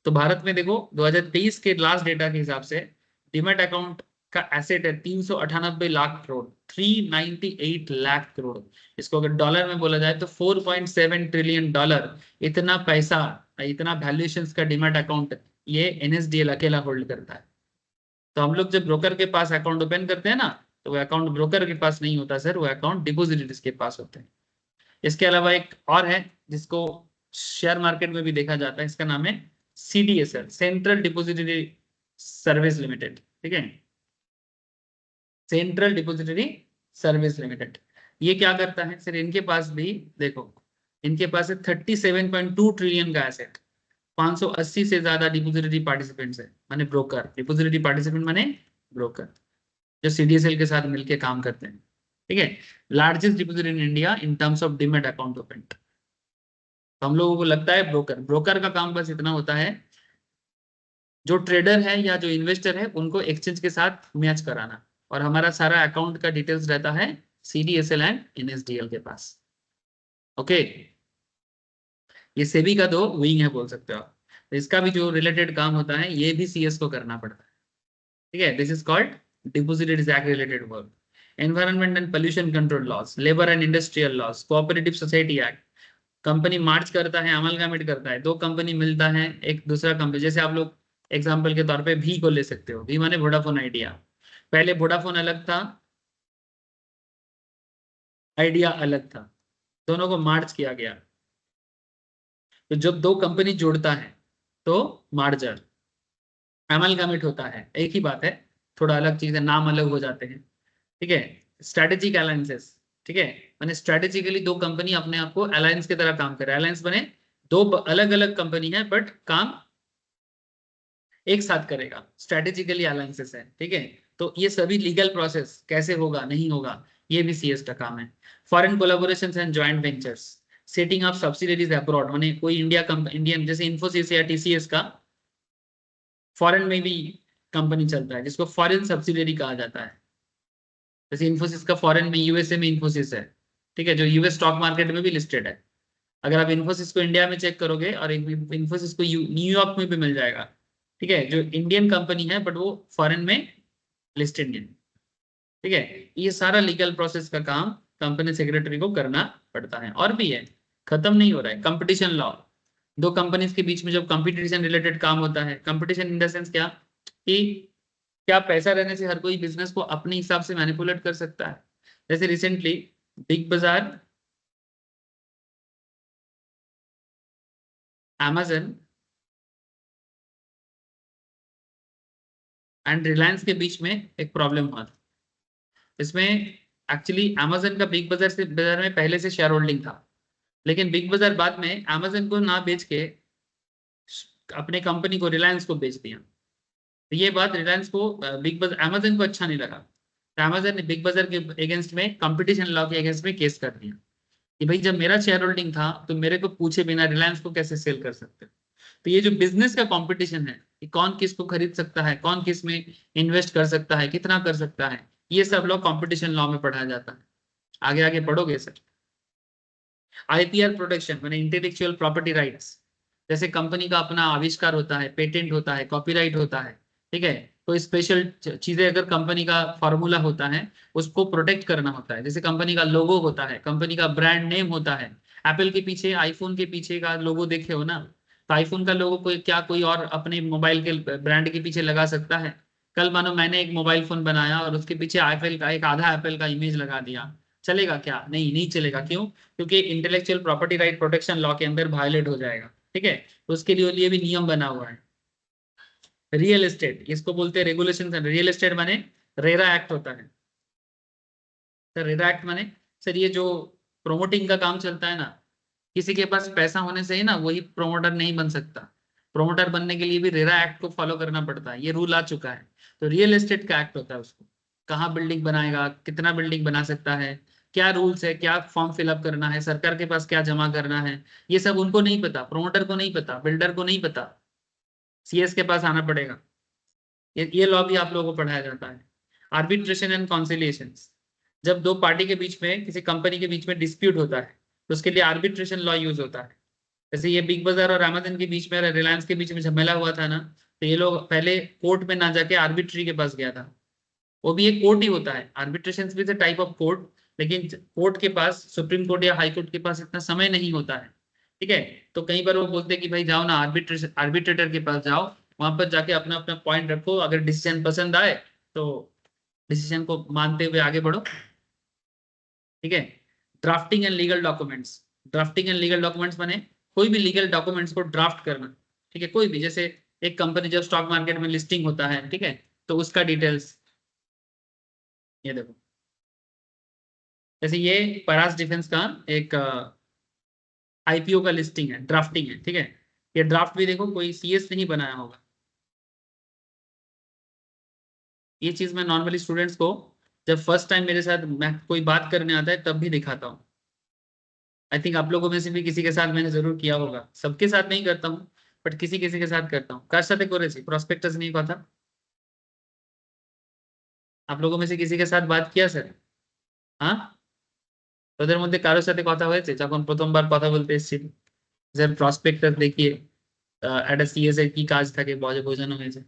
B: तो भारत में देखो 2023 के लास्ट डेटा के हिसाब से डीमैट अकाउंट का एसेट है 398 लाख करोड़, 398 लाख करोड़। इसको अगर डॉलर में बोला जाए तो 4.7 ट्रिलियन डॉलर, इतना पैसा, इतना वैल्यूएशंस का डीमैट अकाउंट ये एनएसडीएल अकेला होल्ड करता है। तो हम लोग जब ब्रोकर के पास अकाउंट ओपन करते हैं ना, तो वो अकाउंट ब्रोकर के पास नहीं होता सर, वो अकाउंट डिपोजिटरीज के पास होते हैं। इसके अलावा एक और है जिसको शेयर मार्केट में भी देखा जाता है, इसका नाम है CDSL, central depository service limited. ठीक है, सेंट्रल डिपोजिटरी सर्विस लिमिटेड। ये क्या करता है सर, इनके पास भी देखो, इनके पास है 37.2 ट्रिलियन का एसेट, 580 से ज्यादा डिपोजिटरी पार्टिसिपेंट्स है, माने ब्रोकर, डिपोजिटरी पार्टिसिपेंट माने ब्रोकर, जो CDSL के साथ मिलकर काम करते हैं। ठीक है, largest depository in India in terms of demat account open. तो हम लोगों को लगता है ब्रोकर, ब्रोकर का काम बस इतना होता है, जो ट्रेडर है या जो इन्वेस्टर है उनको एक्सचेंज के साथ मैच कराना, और हमारा सारा अकाउंट का डिटेल्स रहता है CDSL एंड NSDL के पास। ओके, ये सेबी का दो विंग है बोल सकते हो आप। तो इसका भी जो रिलेटेड काम होता है ये भी CS को करना पड़ता है। ठीक है, this is called depository act related work. Environment and pollution control laws, labour and industrial laws, cooperative society act. Company march करता है, अमलगामिट करता है, दो कंपनी मिलता है, एक दूसरा कंपनी, जैसे आप लोग एग्जांपल के तौर पे भी को ले सकते हो, भी माने वोडाफोन आइडिया। पहले वोडाफोन अलग था, आइडिया अलग था, दोनों को मार्च किया गया। तो जब दो कंपनी जोड़ता है तो मार्जर, अमलगामिट होता है, एक ही बात है, थोड़ा अलग चीज है, नाम अलग हो जाते हैं। ठीक है, स्ट्रेटेजिक अलायंसेस। ठीक है, माने स्ट्रेटेजिकली दो कंपनी अपने आप को अलायंस की तरह काम करे, अलायंस बने, दो अलग अलग कंपनी है बट काम एक साथ करेगा, स्ट्रेटेजिकली अलायंसेस है। ठीक है, तो ये सभी लीगल प्रोसेस कैसे होगा नहीं होगा, ये भी CS का काम है। Foreign collaborations and joint ventures, setting of subsidiaries abroad, माने कोई इंडियन जैसे इन्फोसिस या TCS का फॉरेन में भी कंपनी चलता है, जिसको फॉरेन सब्सिडरी कहा जाता है। जैसे इन्फोसिस का फॉरेन में USA में इन्फोसिस है, ठीक है, जो US स्टॉक मार्केट में भी लिस्टेड है। अगर आप इन्फोसिस को इंडिया में चेक करोगे और इन्फोसिस को न्यूयॉर्क में भी मिल जाएगा। ठीक है, जो इंडियन कंपनी है बट वो फॉरेन में लिस्टेड नहीं। ठीक है, ये सारा लीगल प्रोसेस का काम कंपनी सेक्रेटरी को करना पड़ता है। और भी है, खत्म नहीं हो रहा है। कंपटीशन लॉ, दो कंपनीज के बीच में जब कंपटीशन रिलेटेड काम होता है, कंपटीशन इन द सेंस क्या, कि क्या पैसा रहने से हर कोई बिजनेस को अपने हिसाब से मैनिपुलेट कर सकता है। जैसे रिसेंटली बिग बाजार, Amazon एंड रिलायंस के बीच में एक प्रॉब्लम हुआ था। इसमें एक्चुअली Amazon का बिग बाजार में पहले से शेयर होल्डिंग था, लेकिन बिग बाजार बाद में Amazon को ना बेच के अपने कंपनी को, रिलायंस को बेच दिया। तो ये बात रिलायंस को, बिग बाजार, Amazon को अच्छा नहीं लगा। तो Amazon ने बिग बाजार के अगेंस्ट में, कंपटीशन लॉ के अगेंस्ट में केस कर दिया कि भाई जब मेरा शेयर होल्डिंग था तो मेरे को पूछे बिना रिलायंस को कैसे सेल कर सकते हो। तो ये जो बिजनेस का कंपटीशन है कि कौन किस को खरीद सकता है, कौन किस में इन्वेस्ट कर सकता है, कितना कर सकता है, ये सब लोग कंपटीशन लॉ में पढ़ाया जाता है। आगे आगे पढ़ोगे सर। IPR प्रोटेक्शन माने इंटेलेक्चुअल प्रॉपर्टी राइट्स, जैसे कंपनी का अपना आविष्कार होता है, पेटेंट होता है, कॉपीराइट होता है। ठीक है, कोई स्पेशल चीजें अगर कंपनी का फॉर्मूला होता है उसको प्रोटेक्ट करना होता है। जैसे कंपनी का लोगो होता है, कंपनी का ब्रांड नेम होता है। एप्पल के पीछे, आईफोन के पीछे का लोगो देखे हो ना, तो आईफोन का लोगो कोई क्या कोई और अपने मोबाइल के ब्रांड के पीछे लगा सकता है? कल मानो मैंने एक मोबाइल फोन बनाया और उसके पीछे एप्पल का, एक आधा एप्पल का इमेज लगा दिया, चलेगा क्या? नहीं, नहीं चलेगा। क्यों? क्योंकि intellectual property right protection law के अंदर वायलेट हो जाएगा। ठीक है, तो उसके लिए भी नियम बना हुआ है। रियल एस्टेट, इसको बोलते हैं रेगुलेशन। रियल एस्टेट माने रेरा एक्ट होता है सर। रेरा एक्ट माने सर ये जो प्रोमोटिंग का काम चलता है ना, किसी के पास पैसा होने से ही ना वही प्रोमोटर नहीं बन सकता। प्रोमोटर बनने के लिए भी रेरा एक्ट को फॉलो करना पड़ता है, ये रूल आ चुका है। तो रियल एस्टेट का एक्ट होता है, उसको कहाँ बिल्डिंग बनाएगा, कितना बिल्डिंग बना सकता है, क्या रूल्स है, क्या फॉर्म फिलअप करना है, सरकार के पास क्या जमा करना है, ये सब उनको नहीं पता, प्रोमोटर को नहीं पता, बिल्डर को नहीं पता। CS के पास आना पड़ेगा। ये लॉ भी आप लोगों को पढ़ाया जाता है। आर्बिट्रेशन एंड कॉन्सिलिएशन, जब दो पार्टी के बीच में, किसी कंपनी के बीच में डिस्प्यूट होता है तो उसके लिए आर्बिट्रेशन लॉ यूज होता है। जैसे ये बिग बाजार और Amazon के बीच में, रिलायंस के बीच में झमेला हुआ था ना, तो ये लोग पहले कोर्ट में ना जाके आर्बिट्री के पास गया था। वो भी एक कोर्ट ही होता है, आर्बिट्रेशन भी टाइप ऑफ कोर्ट, लेकिन कोर्ट के पास, सुप्रीम कोर्ट या हाई कोर्ट के पास इतना समय नहीं होता है। ठीक है, तो कई बार वो बोलते हैं कि भाई जाओ ना आर्बिट्रेटर के पास जाओ, वहां पर जाके अपना अपना पॉइंट रखो, अगर डिसीजन पसंद आए तो डिसीजन को मानते हुए आगे बढ़ो। ठीक है, drafting and legal documents. Drafting and legal documents माने कोई भी लीगल डॉक्यूमेंट्स को ड्राफ्ट करना, ठीक है। कोई भी, जैसे एक कंपनी जब स्टॉक मार्केट में लिस्टिंग होता है, ठीक है, तो उसका डिटेल्स, ये देखो, जैसे ये परास डिफेंस का एक आईपीओ का लिस्टिंग है, ड्राफ्टिंग है, ठीक है। ये ड्राफ्ट भी देखो कोई सीएस नहीं बनाया होगा। ये चीज मैं नॉर्मली स्टूडेंट्स को जब फर्स्ट टाइम मेरे साथ मैं कोई बात करने आता है तब भी दिखाता हूँ। आई थिंक आप लोगों में से भी किसी के साथ मैंने जरूर किया होगा, सबके साथ नहीं करता हूँ, बट किसी किसी के साथ करता हूँ। कार साथ करेছি प्रॉस्पेक्टस नहीं पता, आप लोगों में से किसी के साथ बात किया सर? हाँ, ওদের মধ্যে কারোর সাথে কথা হয়েছে যখন প্রথমবার কথা বলতে এসেছিল, স্যার প্রসপেক্টাস দেখিয়ে একটা সিএস এর কি কাজ থাকে বোঝানো হয়েছে?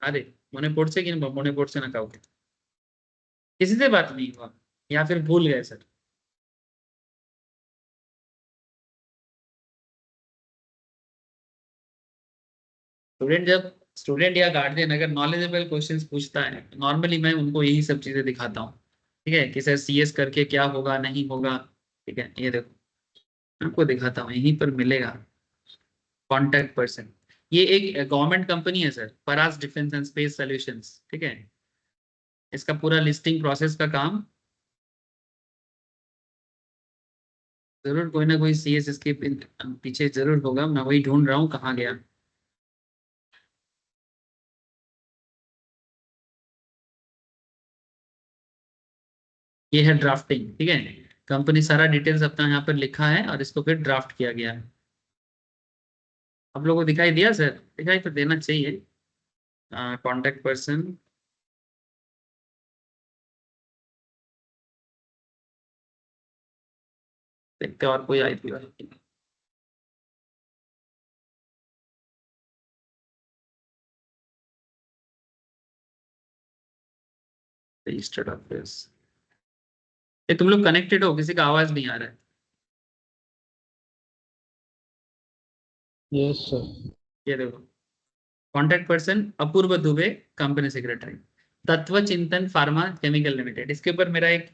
B: अरे মনে পড়ছে কিংবা মনে পড়ছে না কাউকে? किसी से बात नहीं हुआ या फिर भूल गए सर? स्टूडेंट या गार्जियन अगर नॉलेजेबल क्वेश्चंस पूछता है, नॉर्मली मैं उनको यही सब चीजें दिखाता हूँ, ठीक है, कि सर सीएस करके क्या होगा नहीं होगा, ठीक है। ये देखो आपको दिखाता हूँ, यहीं पर मिलेगा कॉन्टैक्ट पर्सन। ये एक गवर्नमेंट कंपनी है sir, Paras defence and space solutions, ठीक है। इसका पूरा लिस्टिंग प्रोसेस का काम, जरूर कोई ना कोई सीएस इसके पीछे जरूर होगा, मैं वही ढूंढ रहा हूँ कहाँ गया। ये है ड्राफ्टिंग, ठीक है। कंपनी सारा डिटेल्स अपना यहाँ पर लिखा है और इसको फिर ड्राफ्ट किया गया है। आप लोगों को दिखाई दिया सर? दिखाई तो देना चाहिए। कॉन्टेक्ट पर्सन, देखते हैं और कोई आईपी है। रजिस्टर्ड ऑफिस, ये तुम लोग कनेक्टेड हो? किसी का आवाज नहीं आ रहा है?
A: Yes sir.
B: ये देखो, कॉन्टेक्ट पर्सन अपूर्व दुबे, कंपनी सेक्रेटरी, तत्व चिंतन फार्मा केमिकल लिमिटेड। इसके ऊपर मेरा एक,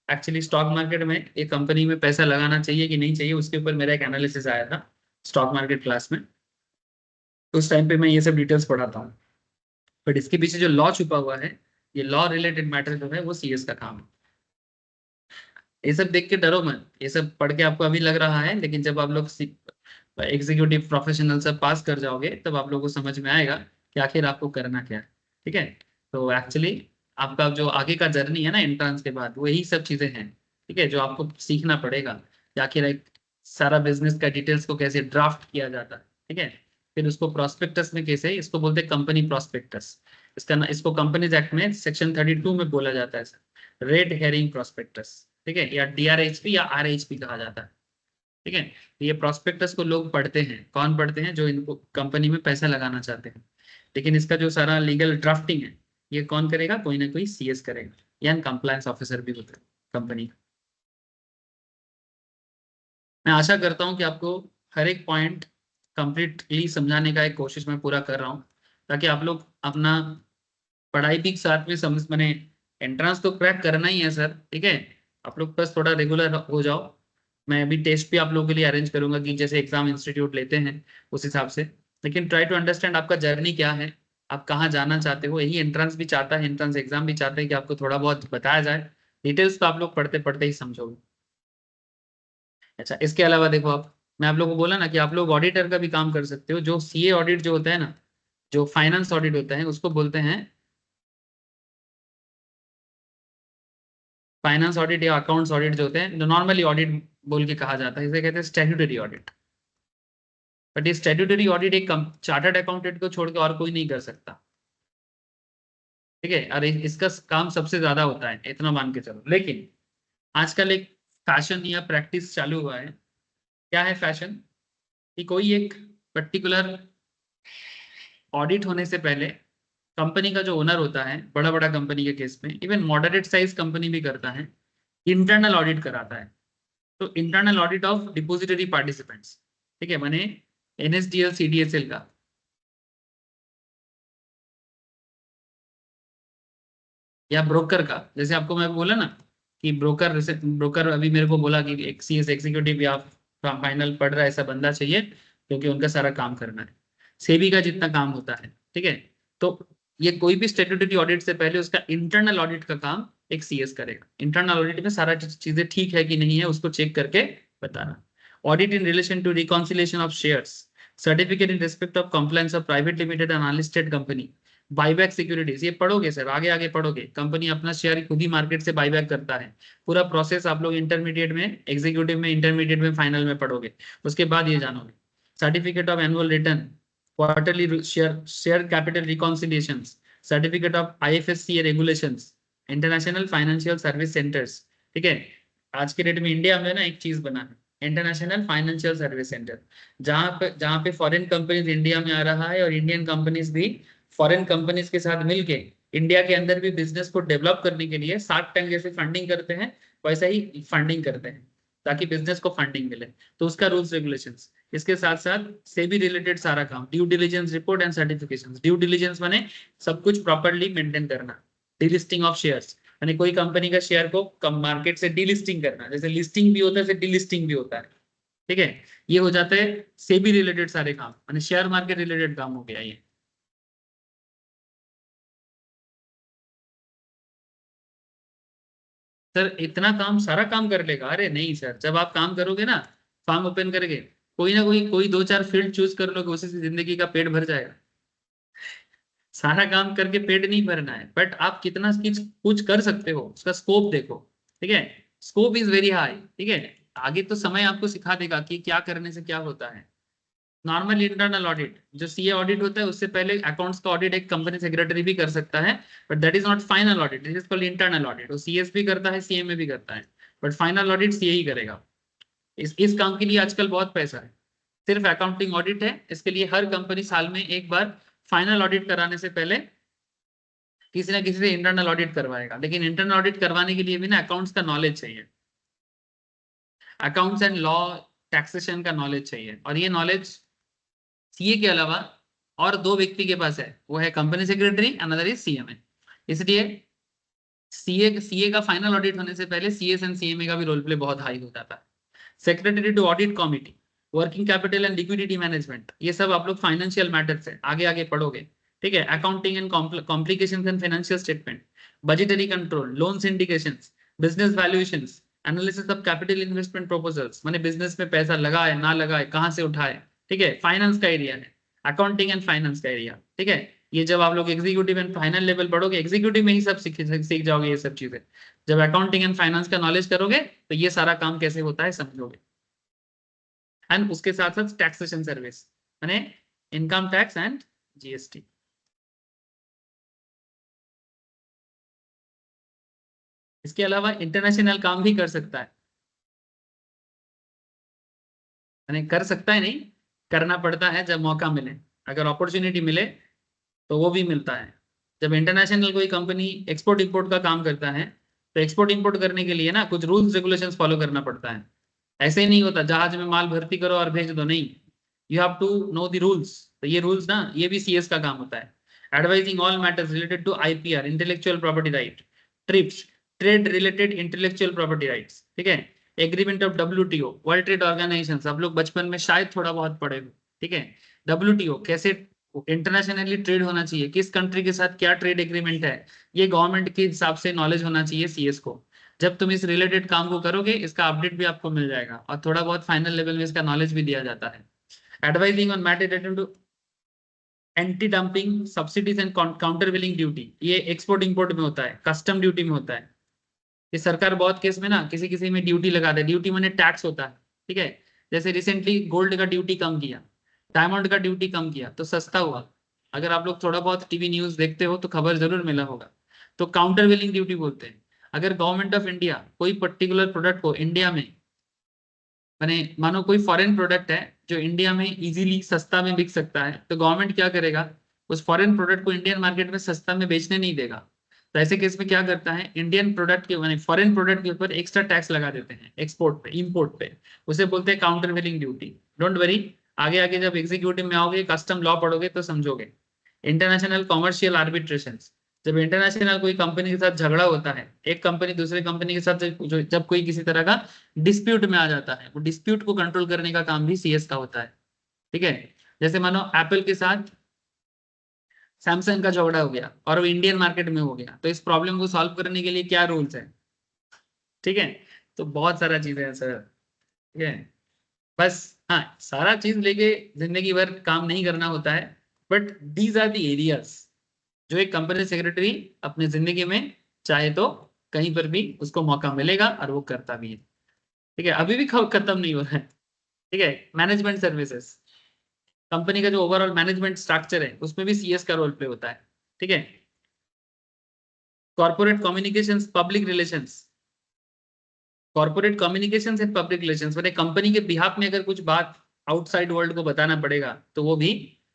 B: एक्चुअली स्टॉक मार्केट में एक कंपनी में पैसा लगाना चाहिए कि नहीं चाहिए, उसके ऊपर मेरा एक एनालिसिस आया था स्टॉक मार्केट क्लास में। उस टाइम पे मैं ये सब डिटेल्स पढ़ाता हूँ, बट इसके पीछे जो लॉ छुपा हुआ है, ये लॉ रिलेटेड मैटर जो है वो सीएस का काम है। ये सब देख के डरो मत, ये सब पढ़ के आपको अभी लग रहा है, लेकिन जब आप लोग एग्जीक्यूटिव प्रोफेशनल सब पास कर जाओगे तब आप लोगों को समझ में आएगा कि आखिर आपको करना क्या है, ठीक है। तो एक्चुअली आपका जो आगे का जर्नी है ना एंट्रेंस के बाद, वही सब चीजें हैं, ठीक है, जो आपको सीखना पड़ेगा कि आखिर एक सारा बिजनेस का डिटेल्स को कैसे ड्राफ्ट किया जाता है, ठीक है। फिर उसको प्रोस्पेक्टस में कैसे, इसको बोलते हैं कंपनी प्रोस्पेक्टस। इसको कंपनीज एक्ट में सेक्शन 32 में बोला जाता है सर, रेड हेरिंग प्रोस्पेक्टस, ठीक है, या डीआरएचपी या आरएचपी कहा जाता है, ठीक है। तो ये प्रोस्पेक्टस को लोग पढ़ते हैं, कौन पढ़ते हैं? जो इनको कंपनी में पैसा लगाना चाहते हैं। लेकिन इसका जो सारा लीगल ड्राफ्टिंग है, ये कौन करेगा? कोई ना कोई सीएस करेगा, या कंप्लायंस ऑफिसर भी होता है कंपनी का। मैं आशा करता हूँ कि आपको हर एक पॉइंट कंप्लीटली समझाने का एक कोशिश मैं पूरा कर रहा हूँ, ताकि आप लोग अपना पढ़ाई भी साथ में समझ, मैंने एंट्रेंस तो क्रैक करना ही है सर, ठीक है। आप लोग बस थोड़ा रेगुलर हो जाओ। मैं अभी टेस्ट भी आप लोगों के लिए अरेंज करूंगा कि जैसे एग्जाम इंस्टीट्यूट लेते हैं उस हिसाब से। लेकिन ट्राई टू अंडरस्टैंड आपका जर्नी क्या है, आप कहाँ जाना चाहते हो। यही एंट्रेंस भी चाहता है, एंट्रेंस एग्जाम भी चाहते हैं कि आपको थोड़ा बहुत बताया जाए। डिटेल्स तो आप लोग पढ़ते पढ़ते ही समझोगे। अच्छा, इसके अलावा देखो, आप, मैं आप लोगों को बोला ना कि आप लोग ऑडिटर का भी काम कर सकते हो। जो सीए ऑडिट जो होता है ना, जो फाइनेंस ऑडिट होता है, उसको बोलते हैं फाइनेंस ऑडिट या अकाउंट्स ऑडिट जो होते हैं, जो नॉर्मली ऑडिट बोल के कहा जाता है, इसे कहते हैं स्टैट्यूटरी ऑडिट। बट ये स्टैट्यूटरी ऑडिट एक चार्टर्ड अकाउंटेंट को छोड़ के और कोई नहीं कर सकता, ठीक है। और इसका काम सबसे ज्यादा होता है, इतना मान के चलो। लेकिन आजकल एक फैशन या प्रैक्टिस चालू हुआ है। क्या है फैशन? कि कोई एक पर्टिकुलर ऑडिट होने से पहले कंपनी का जो ओनर होता है, बड़ा बड़ा कंपनी के केस में, इवन मॉडरेट साइज कंपनी भी करता है, इंटरनल ऑडिट कराता है। तो internal audit of depository participants, ठीक है, माने एनएसडीएल सीडीएसएल का। या ब्रोकर का, जैसे आपको मैं बोला ना कि ब्रोकर अभी मेरे को बोला कि एक सीएस एग्जीक्यूटिव या फाइनल पढ़ रहा है ऐसा बंदा चाहिए क्योंकि उनका सारा काम करना है, सेबी का जितना काम होता है, ठीक है। तो ये कोई भी स्टेट्यूटरी ऑडिट से पहले उसका इंटरनल ऑडिट का काम एक सीएस करेगा। इंटरनल ऑडिट में सारा चीजें ठीक है कि नहीं है उसको चेक करके बताना। Audit in relation to reconciliation of shares, certificate in respect of compliance of private limited and unlisted company, buyback securities, ये पढ़ोगे सर, आगे आगे पढ़ोगे। कंपनी अपना शेयर खुद ही मार्केट से बाईबैक करता है, पूरा प्रोसेस आप लोग इंटरमीडिएट में, एग्जीक्यूटिव में, इंटरमीडिएट में, फाइनल में पढ़ोगे, उसके बाद ये जानोगे। Certificate of annual return, quarterly share capital reconciliations, certificate of IFSC regulations, international financial service centres, ठीक है। आज के डेट में इंडिया में ना एक चीज बना है, इंटरनेशनल फाइनेंशियल सर्विस सेंटर, जहाँ पे फॉरेन कंपनीज इंडिया में आ रहा है और इंडियन कंपनीज भी फॉरेन कंपनीज के साथ मिलके इंडिया के अंदर भी बिजनेस को डेवलप करने के लिए शार्क टैंक जैसे फंडिंग करते हैं, वैसा ही फंडिंग करते हैं ताकि बिजनेस को फंडिंग मिले। तो उसका रूल्स रेगुलेशंस, इसके साथ साथ सेबी रिलेटेड सारा काम, due diligence report and certifications. Due diligence माने सब कुछ प्रॉपर्ली मेंटेन करना। डिलिस्टिंग ऑफ शेयर्स यानी कोई कंपनी का शेयर को कम मार्केट से डिलिस्टिंग करना, जैसे लिस्टिंग भी होता है, डिलिस्टिंग भी होता है, ठीक है। ये हो जाते हैं सेबी रिलेटेड सारे काम, यानी शेयर मार्केट रिलेटेड काम हो गया ये। सर इतना काम सारा काम कर लेगा? अरे नहीं सर, जब आप काम करोगे ना, फार्म ओपन करके, कोई दो चार फील्ड चूज कर लोगे, उसी से जिंदगी का पेट भर जाएगा। सारा काम करके पेट नहीं भरना है, बट आप कितना कुछ कर सकते हो उसका स्कोप देखो, ठीक है। स्कोप इज वेरी हाई, ठीक है। आगे तो समय आपको सिखा देगा कि क्या करने से क्या होता है। नॉर्मल इंटरनल ऑडिट जो सीए ऑडिट होता है, उससे पहले अकाउंट्स का ऑडिट एक कंपनी सेक्रेटरी भी कर सकता है, but that is not final audit, this is called internal audit. वो सीएस भी करता है, सीएमए भी करता है, बट फाइनल ऑडिट सीए ही करेगा। इस काम के लिए आजकल बहुत पैसा है। सिर्फ अकाउंटिंग ऑडिट है, इसके लिए हर कंपनी साल में एक बार फाइनल ऑडिट कराने से पहले किसी ना किसी से इंटरनल ऑडिट करवाएगा। लेकिन इंटरनल ऑडिट करवाने के लिए भी ना अकाउंट्स का नॉलेज चाहिए, अकाउंट्स एंड लॉ टैक्सेशन का नॉलेज चाहिए, और ये नॉलेज सीए के अलावा और दो व्यक्ति के पास है, वो है company secretary, another is CMA. इसलिए सीए का फाइनल ऑडिट होने से पहले सीएस एंड सीएमए का भी रोल प्ले बहुत हाई हो जाता है। Secretary to audit committee, working capital and liquidity management, ये सब आप लोग फाइनेंशियल मैटर्स है, आगे आगे पढ़ोगे, ठीक है। Accounting and complications and financial statement, budgetary control, loan syndications, business valuations, analysis of capital investment proposals, माने बिजनेस में पैसा लगाए ना लगाए, कहां से उठाए, ठीक है। फाइनेंस का एरिया है, अकाउंटिंग एंड फाइनेंस का एरिया, ठीक है। ये जब आप लोग एग्जीक्यूटिव एंड फाइनल लेवल पढ़ोगे, एग्जीक्यूटिव में ही सब सीख जाओगे ये सब चीजें। जब अकाउंटिंग एंड फाइनेंस का नॉलेज करोगे तो ये सारा काम कैसे होता है समझोगे। एंड उसके साथ साथ टैक्सेशन सर्विस, माने इनकम टैक्स एंड जीएसटी। इसके अलावा इंटरनेशनल काम भी कर सकता है, यानी कर सकता है नहीं, करना पड़ता है जब मौका मिले, अगर अपॉर्चुनिटी मिले तो वो भी मिलता है। जब इंटरनेशनल कोई कंपनी एक्सपोर्ट इंपोर्ट का काम करता है, तो एक्सपोर्ट इंपोर्ट करने के लिए ना कुछ रूल्स रेगुलेशंस फॉलो करना पड़ता है। ऐसे ही नहीं होता जहाज में माल भर्ती करो और भेज दो, नहीं, you have to know the rules. तो ये रूल्स ना, ये भी सीएस का काम होता है। Advising all matters related to IPR, intellectual property right, TRIPS, trade related intellectual property rights, ठीक है। Agreement of WTO, world trade organization, सब लोग बचपन में शायद थोड़ा बहुत पढ़े हो, ठीक है। डब्ल्यूटीओ कैसे इंटरनेशनली ट्रेड होना चाहिए, किस कंट्री के साथ क्या ट्रेड एग्रीमेंट है, ये गवर्नमेंट के हिसाब से नॉलेज होना चाहिए सीएस को। जब तुम इस रिलेटेड काम को करोगे, इसका अपडेट भी आपको मिल जाएगा, और थोड़ा बहुत फाइनल लेवल में इसका नॉलेज भी दिया जाता है। Advising on matter related to anti dumping, subsidies and countervailing duty, ये एक्सपोर्ट इंपोर्ट में होता है, कस्टम ड्यूटी में होता है। ये सरकार बहुत केस में ना किसी किसी में ड्यूटी लगा दे, ड्यूटी माने टैक्स होता है, ठीक है। जैसे रिसेंटली गोल्ड का ड्यूटी कम किया, डायमंड का ड्यूटी कम किया, तो सस्ता हुआ। अगर आप लोग थोड़ा बहुत टीवी न्यूज देखते हो तो खबर जरूर मिला होगा। तो काउंटर विलिंग ड्यूटी बोलते हैं। अगर गवर्नमेंट ऑफ इंडिया कोई पर्टिकुलर प्रोडक्ट को इंडिया में, माने मानो कोई फॉरेन प्रोडक्ट है जो इंडिया में इजीली सस्ता में बिक सकता है, तो गवर्नमेंट क्या करेगा, उस फॉरेन प्रोडक्ट को इंडियन मार्केट में सस्ता में बेचने नहीं देगा। तो ऐसे केस में क्या करता है, इंडियन प्रोडक्ट के माने फॉरेन प्रोडक्ट के ऊपर एक्स्ट्रा टैक्स लगा देते हैं, एक्सपोर्ट पे, इंपोर्ट पे। उसे बोलते हैं counter willing duty. Don't worry, आगे आगे जब एग्जीक्यूटिव में आओगे, कस्टम लॉ पढ़ोगे तो समझोगे। इंटरनेशनल कॉमर्शियल आर्बिट्रेशन, जब इंटरनेशनल कोई कंपनी के साथ झगड़ा होता है, एक कंपनी दूसरे कंपनी के साथ जब कोई किसी तरह का डिस्प्यूट में आ जाता है, वो डिस्प्यूट को कंट्रोल करने का काम भी सीएस का होता है। ठीक है, जैसे मानो एप्पल के साथ सैमसंग का झगड़ा हो गया और वो इंडियन मार्केट में हो गया, तो इस प्रॉब्लम को सॉल्व करने के लिए क्या रूल्स है? ठीक है, तो बहुत सारा चीजें हैं सर। ठीक है, बस हाँ, सारा चीज लेके जिंदगी भर काम नहीं करना होता है, but these are the areas जो एक कंपनी सेक्रेटरी अपनी जिंदगी में चाहे तो कहीं पर भी उसको मौका मिलेगा और वो करता भी है। ठीक है, अभी भी खत्म नहीं हो रहा है। ठीक है, मैनेजमेंट सर्विसेज, कंपनी का जो ओवरऑल मैनेजमेंट स्ट्रक्चर है उसमें भी सीएस का रोल प्ले होता है। ठीक है, corporate communications, public relations, corporate communications and public relations, मैंने कंपनी के बिहाफ में अगर कुछ बात आउटसाइड वर्ल्ड को बताना पड़ेगा तो वो भी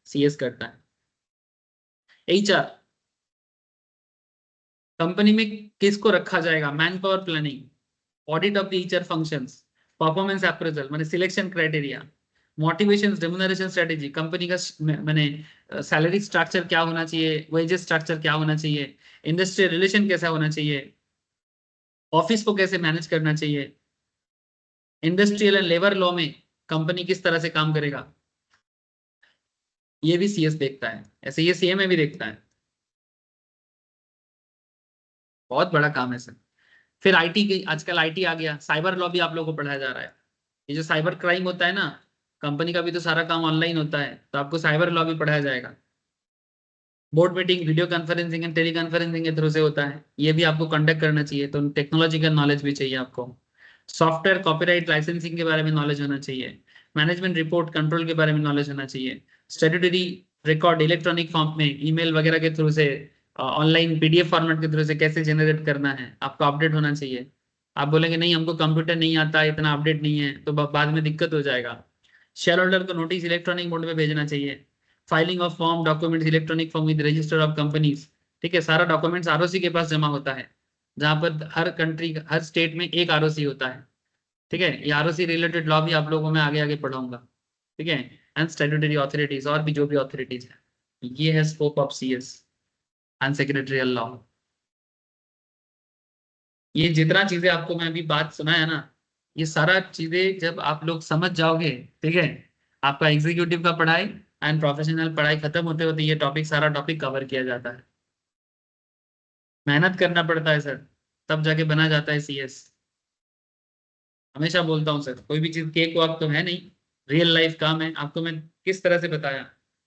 B: सीएस करता है। एचआर, कंपनी में किसको रखा जाएगा, man power planning, audit of the HR functions, performance appraisal माने selection criteria, motivation remuneration strategy, company का माने सैलरी स्ट्रक्चर क्या होना चाहिए, वेजेस स्ट्रक्चर क्या होना चाहिए, इंडस्ट्रियल रिलेशन कैसा होना चाहिए, ऑफिस को कैसे मैनेज करना चाहिए, इंडस्ट्रियल एंड लेबर लॉ में कंपनी किस तरह से काम करेगा, ये भी सीएस देखता है। ऐसे ये सीएमए भी देखता है। बहुत बड़ा काम है सर। फिर आईटी की, आजकल आईटी आ गया, साइबर लॉ भी आप लोगों को पढ़ाया जा रहा है। ये जो साइबर क्राइम होता है ना, कंपनी का भी तो सारा काम ऑनलाइन होता है, तो आपको साइबर लॉ भी पढ़ाया जाएगा। Board meeting video conferencing and tele conferencing के थ्रू से होता है, ये भी आपको कंडक्ट करना चाहिए, तो टेक्नोलॉजिकल नॉलेज भी चाहिए आपको। सॉफ्टवेयर कॉपीराइट लाइसेंसिंग के बारे में नॉलेज होना चाहिए, मैनेजमेंट रिपोर्ट कंट्रोल के बारे में नॉलेज होना चाहिए, स्टैट्यूटरी रिकॉर्ड इलेक्ट्रॉनिक फॉर्म में ईमेल वगैरह के थ्रू से, ऑनलाइन पीडीएफ फॉर्मेट के थ्रू से कैसे जनरेट करना है आपको अपडेट होना चाहिए। आप बोलेंगे नहीं हमको कंप्यूटर नहीं आता, इतना अपडेट नहीं है, तो बाद में दिक्कत हो जाएगा। शेयर होल्डर को नोटिस इलेक्ट्रॉनिक मोड में भेजना चाहिए, filing of form documents electronic form with register of companies. ठीक है, सारा डॉक्यूमेंट्स आरओसी के पास जमा होता है, जहां पर हर कंट्री हर स्टेट में एक आरओसी होता है। ठीक है, ये आरओसी रिलेटेड लॉ भी आप लोगों में आगे आगे पढ़ाऊंगा। ठीक है, एंड स्टैट्यूटरी अथॉरिटीज और भी जो भी अथॉरिटीज है, ये है scope of CS and secretarial law. ये जितना चीजें आपको मैं अभी बात सुनाया ना, ये सारा चीजें जब आप लोग समझ जाओगे, ठीक है, आपका एग्जीक्यूटिव का पढ़ाई एंड प्रोफेशनल पढ़ाई खत्म होते होते ये टॉपिक, सारा टॉपिक कवर किया जाता है। मेहनत करना पड़ता है सर, तब जाके बना जाता है सीएस। हमेशा बोलता हूँ सर, कोई भी चीज केक वॉक तो है नहीं, रियल लाइफ काम है। आपको मैं किस तरह से बताया,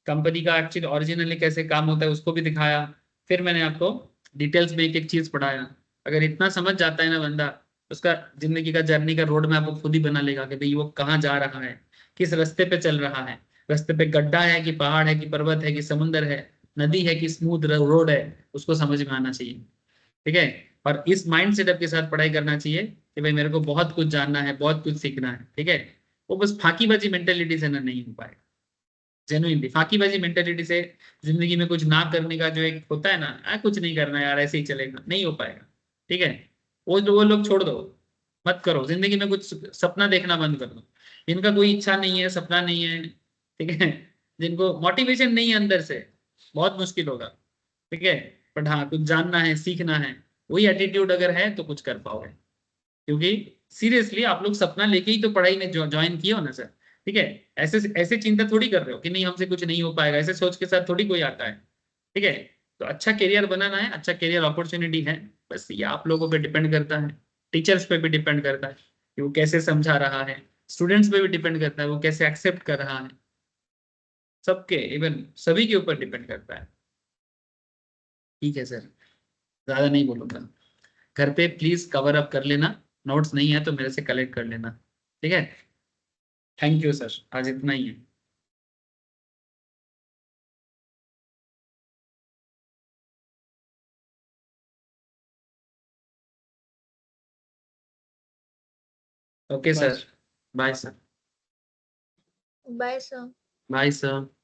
B: कंपनी का एक्चुअली ओरिजिनली कैसे काम होता है उसको भी दिखाया, फिर मैंने आपको डिटेल्स में एक एक चीज पढ़ाया। अगर इतना समझ जाता है ना बंदा, उसका जिंदगी का जर्नी का रोड मैप वो खुद ही बना लेगा कि भाई वो कहाँ जा रहा है, किस रास्ते पे चल रहा है, रास्ते पे गड्ढा है कि पहाड़ है कि पर्वत है कि समुंदर है, नदी है कि स्मूथ रोड है, उसको समझ में आना चाहिए। ठीक है, और इस माइंड सेटअप के साथ पढ़ाई करना चाहिए कि भाई मेरे को बहुत कुछ जानना है, बहुत कुछ सीखना है। ठीक है, वो बस फाकीबाजी मेंटेलिटी से ना नहीं हो पाएगा। जेनुइनली फाकीबाजी मेंटेलिटी से जिंदगी में कुछ ना करने का जो एक होता है ना, कुछ नहीं करना यार ऐसे ही चलेगा, नहीं हो पाएगा। ठीक है, वो लोग छोड़ दो, मत करो, जिंदगी में कुछ सपना देखना बंद कर दो। जिनका कोई इच्छा नहीं है, सपना नहीं है, ठीक है, जिनको मोटिवेशन नहीं है अंदर से, बहुत मुश्किल होगा। ठीक है, बट हाँ कुछ जानना है, सीखना है, वही एटीट्यूड अगर है तो कुछ कर पाओगे। क्योंकि सीरियसली आप लोग सपना लेके ही तो पढ़ाई में ज्वाइन किए हो ना सर। ठीक है, ऐसे ऐसे चिंता थोड़ी कर रहे हो कि नहीं हमसे कुछ नहीं हो पाएगा, ऐसे सोच के साथ थोड़ी कोई आता है। ठीक है, तो अच्छा करियर बनाना है, अच्छा करियर अपॉर्चुनिटी है, बस ये आप लोगों पे डिपेंड करता है, टीचर्स पे भी डिपेंड करता है कि वो कैसे समझा रहा है, स्टूडेंट्स पे भी डिपेंड करता है वो कैसे एक्सेप्ट कर रहा है, सबके इवन सभी के ऊपर डिपेंड करता है। ठीक है सर, ज्यादा नहीं बोलूंगा। घर पे प्लीज कवर अप कर लेना, नोट्स नहीं है तो मेरे से कलेक्ट कर लेना। ठीक है, थैंक यू सर, आज इतना ही है। Okay
A: bye
B: sir, bye sir,
C: Bye, sir.
B: Bye sir.